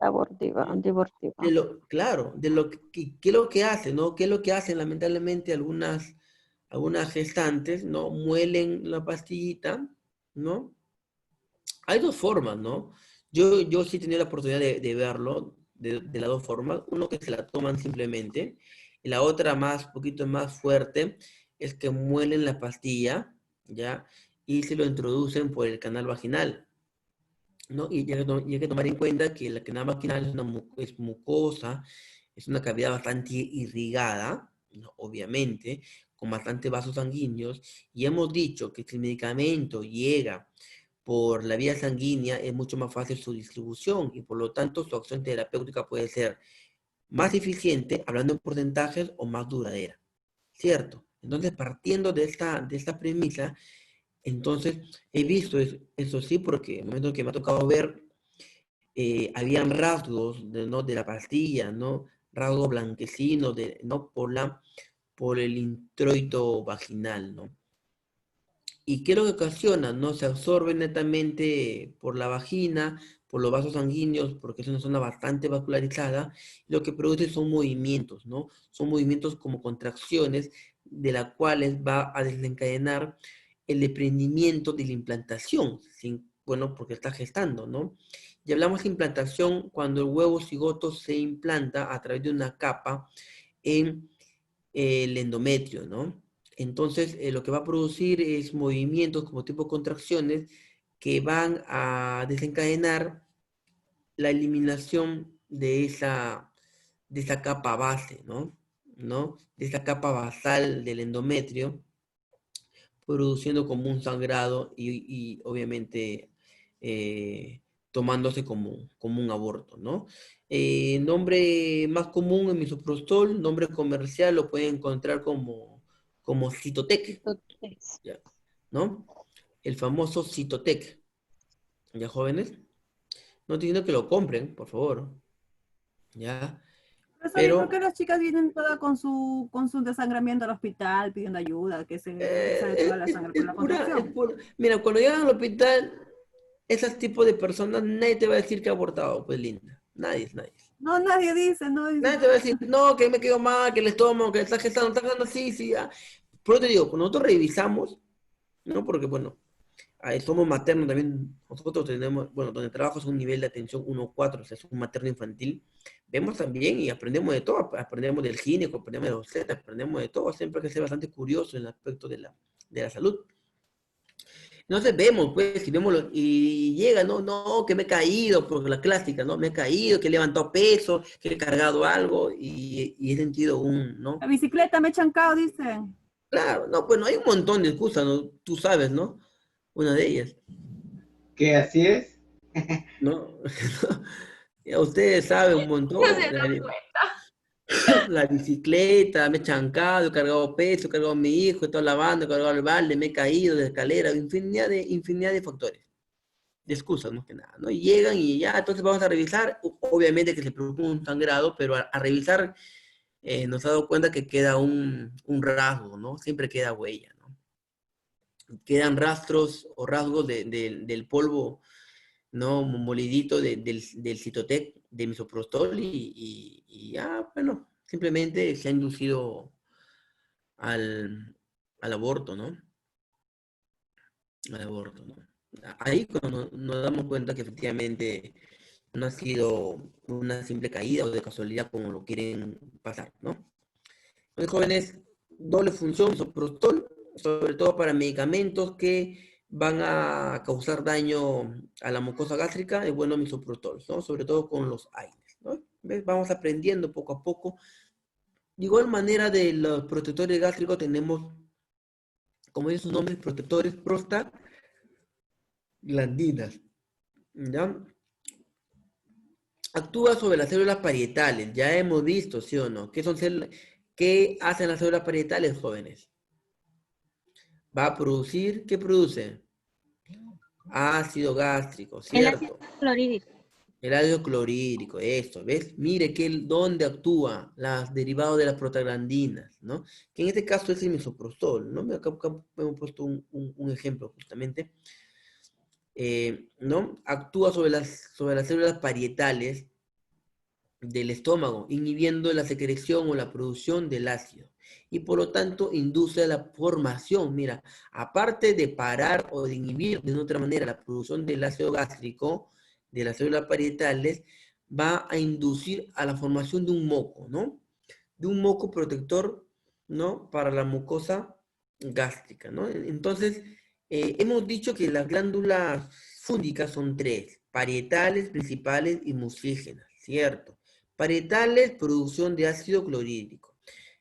Abortiva, ¿No? antiabortiva. Claro, ¿qué es lo que hace, no? ¿Qué es lo que hacen lamentablemente algunas gestantes, ¿no? Muelen la pastillita, ¿no? Hay dos formas, ¿no? Yo sí he tenido la oportunidad de verlo de las dos formas. Uno que se la toman simplemente, y la otra poquito más fuerte, es que muelen la pastilla, ¿ya? Y se lo introducen por el canal vaginal, ¿no? Y hay que tomar en cuenta que el canal vaginal es mucosa, es una cavidad bastante irrigada, ¿no? Obviamente, con bastantes vasos sanguíneos, y hemos dicho que si el medicamento llega por la vía sanguínea, es mucho más fácil su distribución, y por lo tanto su acción terapéutica puede ser más eficiente, hablando en porcentajes, o más duradera, ¿cierto? Entonces, partiendo de esta premisa, entonces, he visto eso sí, porque en el momento que me ha tocado ver, habían rasgos ¿no? de la pastilla, ¿no? Rasgos blanquecinos, ¿no? Por el introito vaginal, ¿no? ¿Y qué es lo que ocasiona? ¿No? Se absorbe netamente por la vagina, por los vasos sanguíneos, porque es una zona bastante vascularizada. Lo que produce son movimientos, ¿no? Son movimientos como contracciones, de las cuales va a desencadenar el desprendimiento de la implantación, bueno, porque está gestando, ¿no? Y hablamos de implantación cuando el huevo cigoto se implanta a través de una capa en el endometrio, ¿no? Entonces, lo que va a producir es movimientos como tipo contracciones que van a desencadenar la eliminación de esa capa base, ¿no? ¿no? De esta capa basal del endometrio, produciendo como un sangrado y obviamente tomándose como un aborto, ¿no? Nombre más común es misoprostol, nombre comercial lo pueden encontrar como Cytotec, ¿ya? ¿No? El famoso Cytotec, ¿ya, jóvenes? No estoy diciendo que lo compren, por favor, ¿ya? Profesor, ¿y por Pero qué las chicas vienen todas con su desangramiento al hospital pidiendo ayuda, que se sale toda la sangre por la contracción? Mira, cuando llegan al hospital, esos tipos de personas, nadie te va a decir que ha abortado, pues linda. Nadie. No, nadie dice, no dice. Nadie te va a decir, no, que me quedo mal, que el estómago, que está gestando, sí, ya. Por eso te digo, cuando nosotros revisamos, ¿no? Porque, bueno, ahí somos maternos también, nosotros tenemos, bueno, donde trabajo es un nivel de atención 1-4, o sea, es un materno infantil, vemos también y aprendemos de todo, aprendemos del gineco, aprendemos de los obstetra, aprendemos de todo, siempre hay que ser bastante curioso en el aspecto de la salud. Entonces vemos, pues, y llega, no, que me he caído, porque la clásica, ¿no? Me he caído, que he levantado peso, que he cargado algo, y he sentido ¿no? La bicicleta me he chancado, dicen. Claro, no, bueno, hay un montón de excusas, ¿no? Tú sabes, ¿no? Una de ellas. ¿Qué así es? ¿No? Ya ustedes saben un montón. La bicicleta, me he chancado, he cargado peso, he cargado a mi hijo, he estado lavando, he cargado el balde, me he caído de escalera, infinidad de factores, de excusas, más que nada, ¿no? Y llegan y ya, entonces vamos a revisar, obviamente que se produjo un sangrado, pero a revisar nos ha dado cuenta que queda un rasgo, ¿no? Siempre queda huella, ¿no? Quedan rastros o rasgos del polvo, ¿no? Molidito del Cytotec, de misoprostol, y ya, bueno, simplemente se ha inducido al aborto, ¿no? Al aborto, ¿no? Ahí cuando nos damos cuenta que efectivamente no ha sido una simple caída o de casualidad como lo quieren pasar, ¿no? Entonces, jóvenes, doble función, misoprostol, sobre todo para medicamentos que van a causar daño a la mucosa gástrica, es bueno misoprostol, ¿no? Sobre todo con los AINES, ¿no? ¿Ves? Vamos aprendiendo poco a poco. De igual manera, de los protectores gástricos tenemos, como dice su nombre, protectores prostaglandinas, ¿ya? Actúa sobre las células parietales, ya hemos visto, ¿sí o no? ¿Qué hacen las células parietales, jóvenes? Va a producir, ¿qué produce? Ácido gástrico, ¿cierto? El ácido clorhídrico. El ácido clorhídrico, esto, ¿ves? Mire dónde actúa los derivados de las prostaglandinas, ¿no? Que en este caso es el misoprostol, ¿no? Acá hemos puesto un ejemplo justamente. ¿No? Actúa sobre las células parietales del estómago, inhibiendo la secreción o la producción del ácido. Y por lo tanto induce la formación, mira, aparte de parar o de inhibir de otra manera la producción del ácido gástrico de las células parietales, va a inducir a la formación de un moco, ¿no? De un moco protector, ¿no? Para la mucosa gástrica, ¿no? Entonces, hemos dicho que las glándulas fúngicas son tres: parietales, principales y mucígenas, ¿cierto? Parietales, producción de ácido clorhídrico.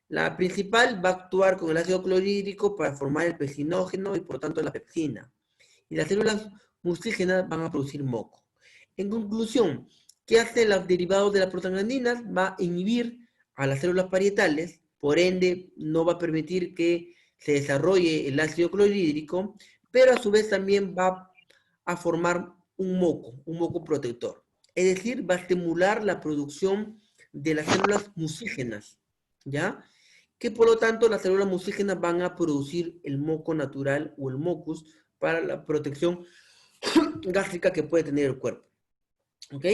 La principal va a actuar con el ácido clorhídrico para formar el pepsinógeno y por tanto la pepsina. Y las células mucígenas van a producir moco. En conclusión, ¿qué hacen los derivados de las prostaglandinas? Va a inhibir a las células parietales, por ende no va a permitir que se desarrolle el ácido clorhídrico, pero a su vez también va a formar un moco protector. Es decir, va a estimular la producción de las células mucígenas, ¿ya? Que por lo tanto las células mucígenas van a producir el moco natural o el mucus para la protección gástrica que puede tener el cuerpo, ¿ok?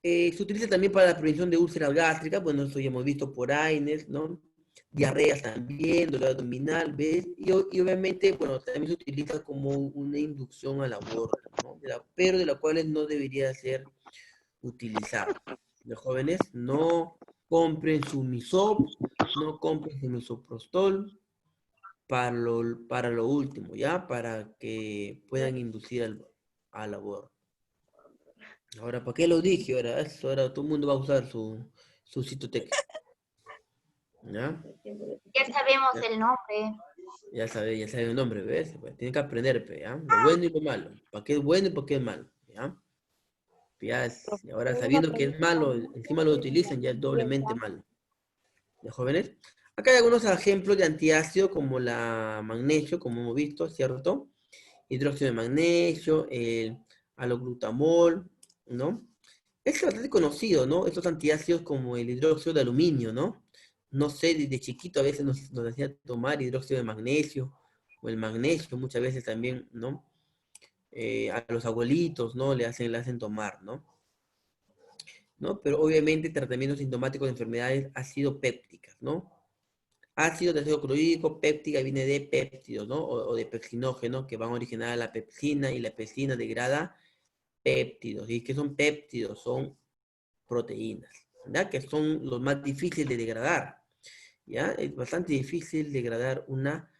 Se utiliza también para la prevención de úlceras gástricas, bueno, eso ya hemos visto por AINES, ¿no? Diarreas también, dolor abdominal, ¿ves? Y obviamente, bueno, también se utiliza como una inducción al aborto, ¿no? Pero de la cual no debería ser utilizada. Los jóvenes, no compren su misop, no compren su misoprostol para lo último, ¿ya? Para que puedan inducir al aborto. Ahora, ¿para qué lo dije? Ahora todo el mundo va a usar su Cytotec. ¿Ya? Ya sabemos el nombre. Ya sabe el nombre, ¿ves? Pues, tienen que aprender, pues, ¿ya? Lo bueno y lo malo. ¿Para qué es bueno y para qué es malo? ¿Ya? Y ahora sabiendo que es malo, encima lo utilizan, ya es doblemente malo. ¿Ya, jóvenes? Acá hay algunos ejemplos de antiácido como la magnesio, como hemos visto, ¿cierto? Hidróxido de magnesio, el aloglutamol, ¿no? Es bastante conocido, ¿no? Estos antiácidos como el hidróxido de aluminio, ¿no? No sé, desde chiquito a veces nos hacía tomar hidróxido de magnesio o el magnesio, muchas veces también, ¿no? A los abuelitos, ¿no? Le hacen tomar, ¿no? ¿No? Pero obviamente tratamientos sintomáticos de enfermedades ácido-pépticas, ¿no? Ácido de ácido clorhídrico, péptica viene de péptidos, ¿no? O de pepsinógenos que van a originar a la pepsina y la pepsina degrada péptidos. ¿Y qué son péptidos? Son proteínas, ¿ya? Que son los más difíciles de degradar, ¿ya? Es bastante difícil degradar una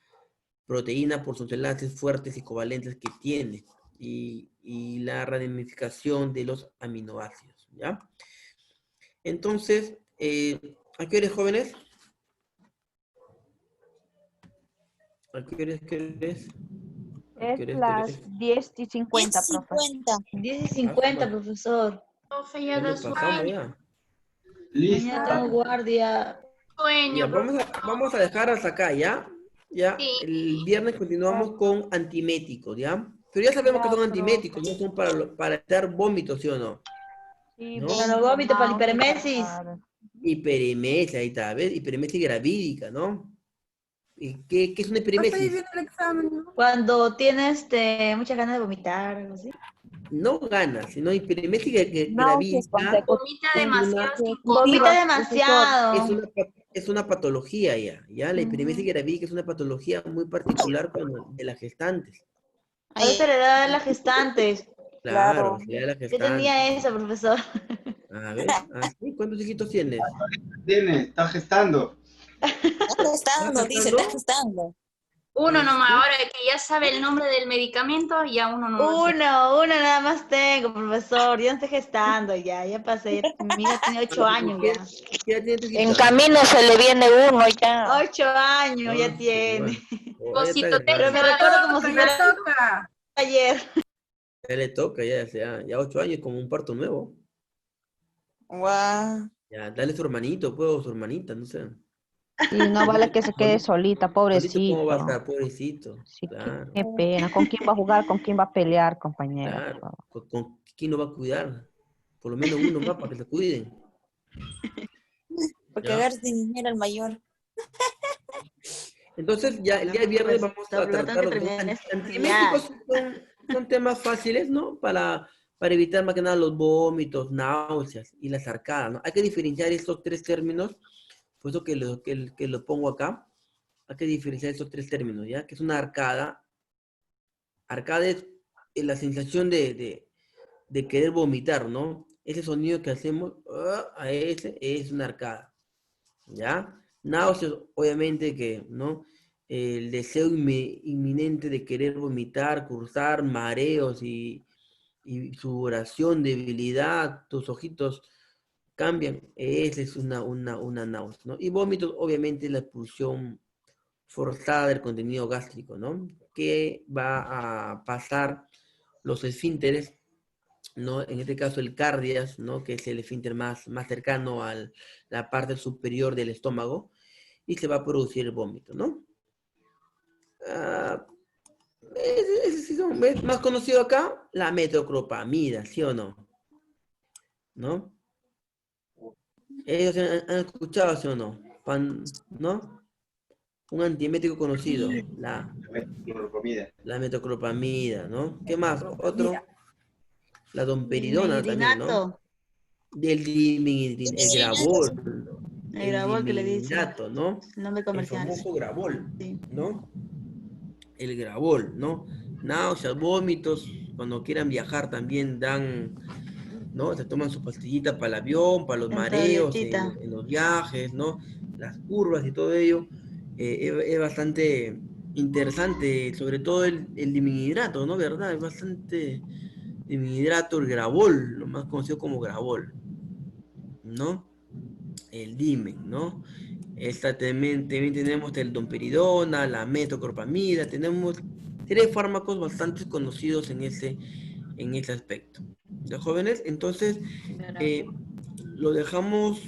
proteína por sus enlaces fuertes y covalentes que tiene y la ramificación de los aminoácidos, ¿ya? Entonces, ¿a qué hora, jóvenes? ¿A qué hora es? Es las 10:50, profesor. 10:50, profesor. Profe, Ya ya da nos pasamos sueño. ya. Listo. Mañana tengo guardia. Sueño, Ya, vamos a dejar hasta acá, ¿ya? Ya, Sí. el viernes continuamos con antiméticos, ¿ya? Pero ya sabemos que son antiméticos, no son para evitar vómitos, ¿sí o no? Sí, ¿No? Para los vómitos, para la hiperemesis. Hiperemesis, ahí está, ¿ves? Hiperemesis gravídica, ¿no? ¿Y qué es una hiperemesis? Cuando tienes muchas ganas de vomitar, algo así. No ganas, sino hiperemesis Náuseas gravídica. Vomita demasiado. Vomita demasiado. Es una patología ya. La hiperemesis gravídica es una patología muy particular de las gestantes. A veces le da a las gestantes. Claro, se le da a las Yo gestantes. tenía eso, profesor. A ver, ¿sí? ¿Cuántos hijitos tienes? Está gestando. Está gestando. Uno nomás, ahora que ya sabe el nombre del medicamento, ya uno no. Uno nada más tengo, profesor. Yo no estoy gestando ya pasé. Mi hija tiene 8 años ya. ¿Qué tiene tu hijita? En camino se le viene uno ya. 8 años ya tiene. Cosito Pero me recuerdo como si fuera toca. ayer. Ya le toca, ya 8 años, como un parto nuevo. Guau. Ya, dale su hermanito, pues, o su hermanita, no sé. Y no vale que se quede solita, Solito, pobrecito. ¿cómo va a estar? Pobrecito. Sí, Claro, qué pena. ¿Con quién va a jugar? ¿Con quién va a pelear, compañera? Por claro. favor. ¿Con quién lo va a cuidar? Por lo menos uno más para que se cuiden. Porque Ya. agarre de niñera el mayor. Entonces, ya el día viernes vamos a tratar los antiméticos. Son temas fáciles, ¿no? Para evitar más que nada los vómitos, náuseas y las arcadas, ¿no? Hay que diferenciar estos 3 términos, por eso que lo pongo acá. Hay que diferenciar estos 3 términos, ¿ya? Que es una arcada. Arcada es la sensación de querer vomitar, ¿no? Ese sonido que hacemos, a ese es una arcada, ¿ya? Náuseas, obviamente que, ¿no? El deseo inminente de querer vomitar, cursar, mareos y sudoración, debilidad, tus ojitos cambian, esa es una náusea, ¿no? Y vómitos, obviamente, la expulsión forzada del contenido gástrico, ¿no? Que va a pasar los esfínteres, ¿no? En este caso el cardias, ¿no? Que es el esfínter más cercano a la parte superior del estómago, y se va a producir el vómito, ¿no? ¿Es más conocido acá? La metoclopramida, ¿sí o no? ¿No? ¿Ellos han escuchado, sí o no? ¿No? Un antiemético conocido, la metoclopramida, ¿no? ¿Qué más? Otro, la domperidona también, ¿no? El Gravol. El Gravol que le dice. ¿no? El nombre comercial. El famoso Gravol, ¿no? El Gravol, ¿no? Náuseas, vómitos, cuando quieran viajar también dan, ¿no? Se toman su pastillita para el avión, para los mareos, en los viajes, ¿no? Las curvas y todo ello. Es bastante interesante, sobre todo el diminuhidrato, ¿no? ¿Verdad? Es bastante diminuhidrato, el Gravol, lo más conocido como Gravol, ¿no? El dimen, ¿no? También tenemos el domperidona, la metoclopramida, tenemos serie de fármacos bastante conocidos en ese aspecto. Los jóvenes, entonces, lo dejamos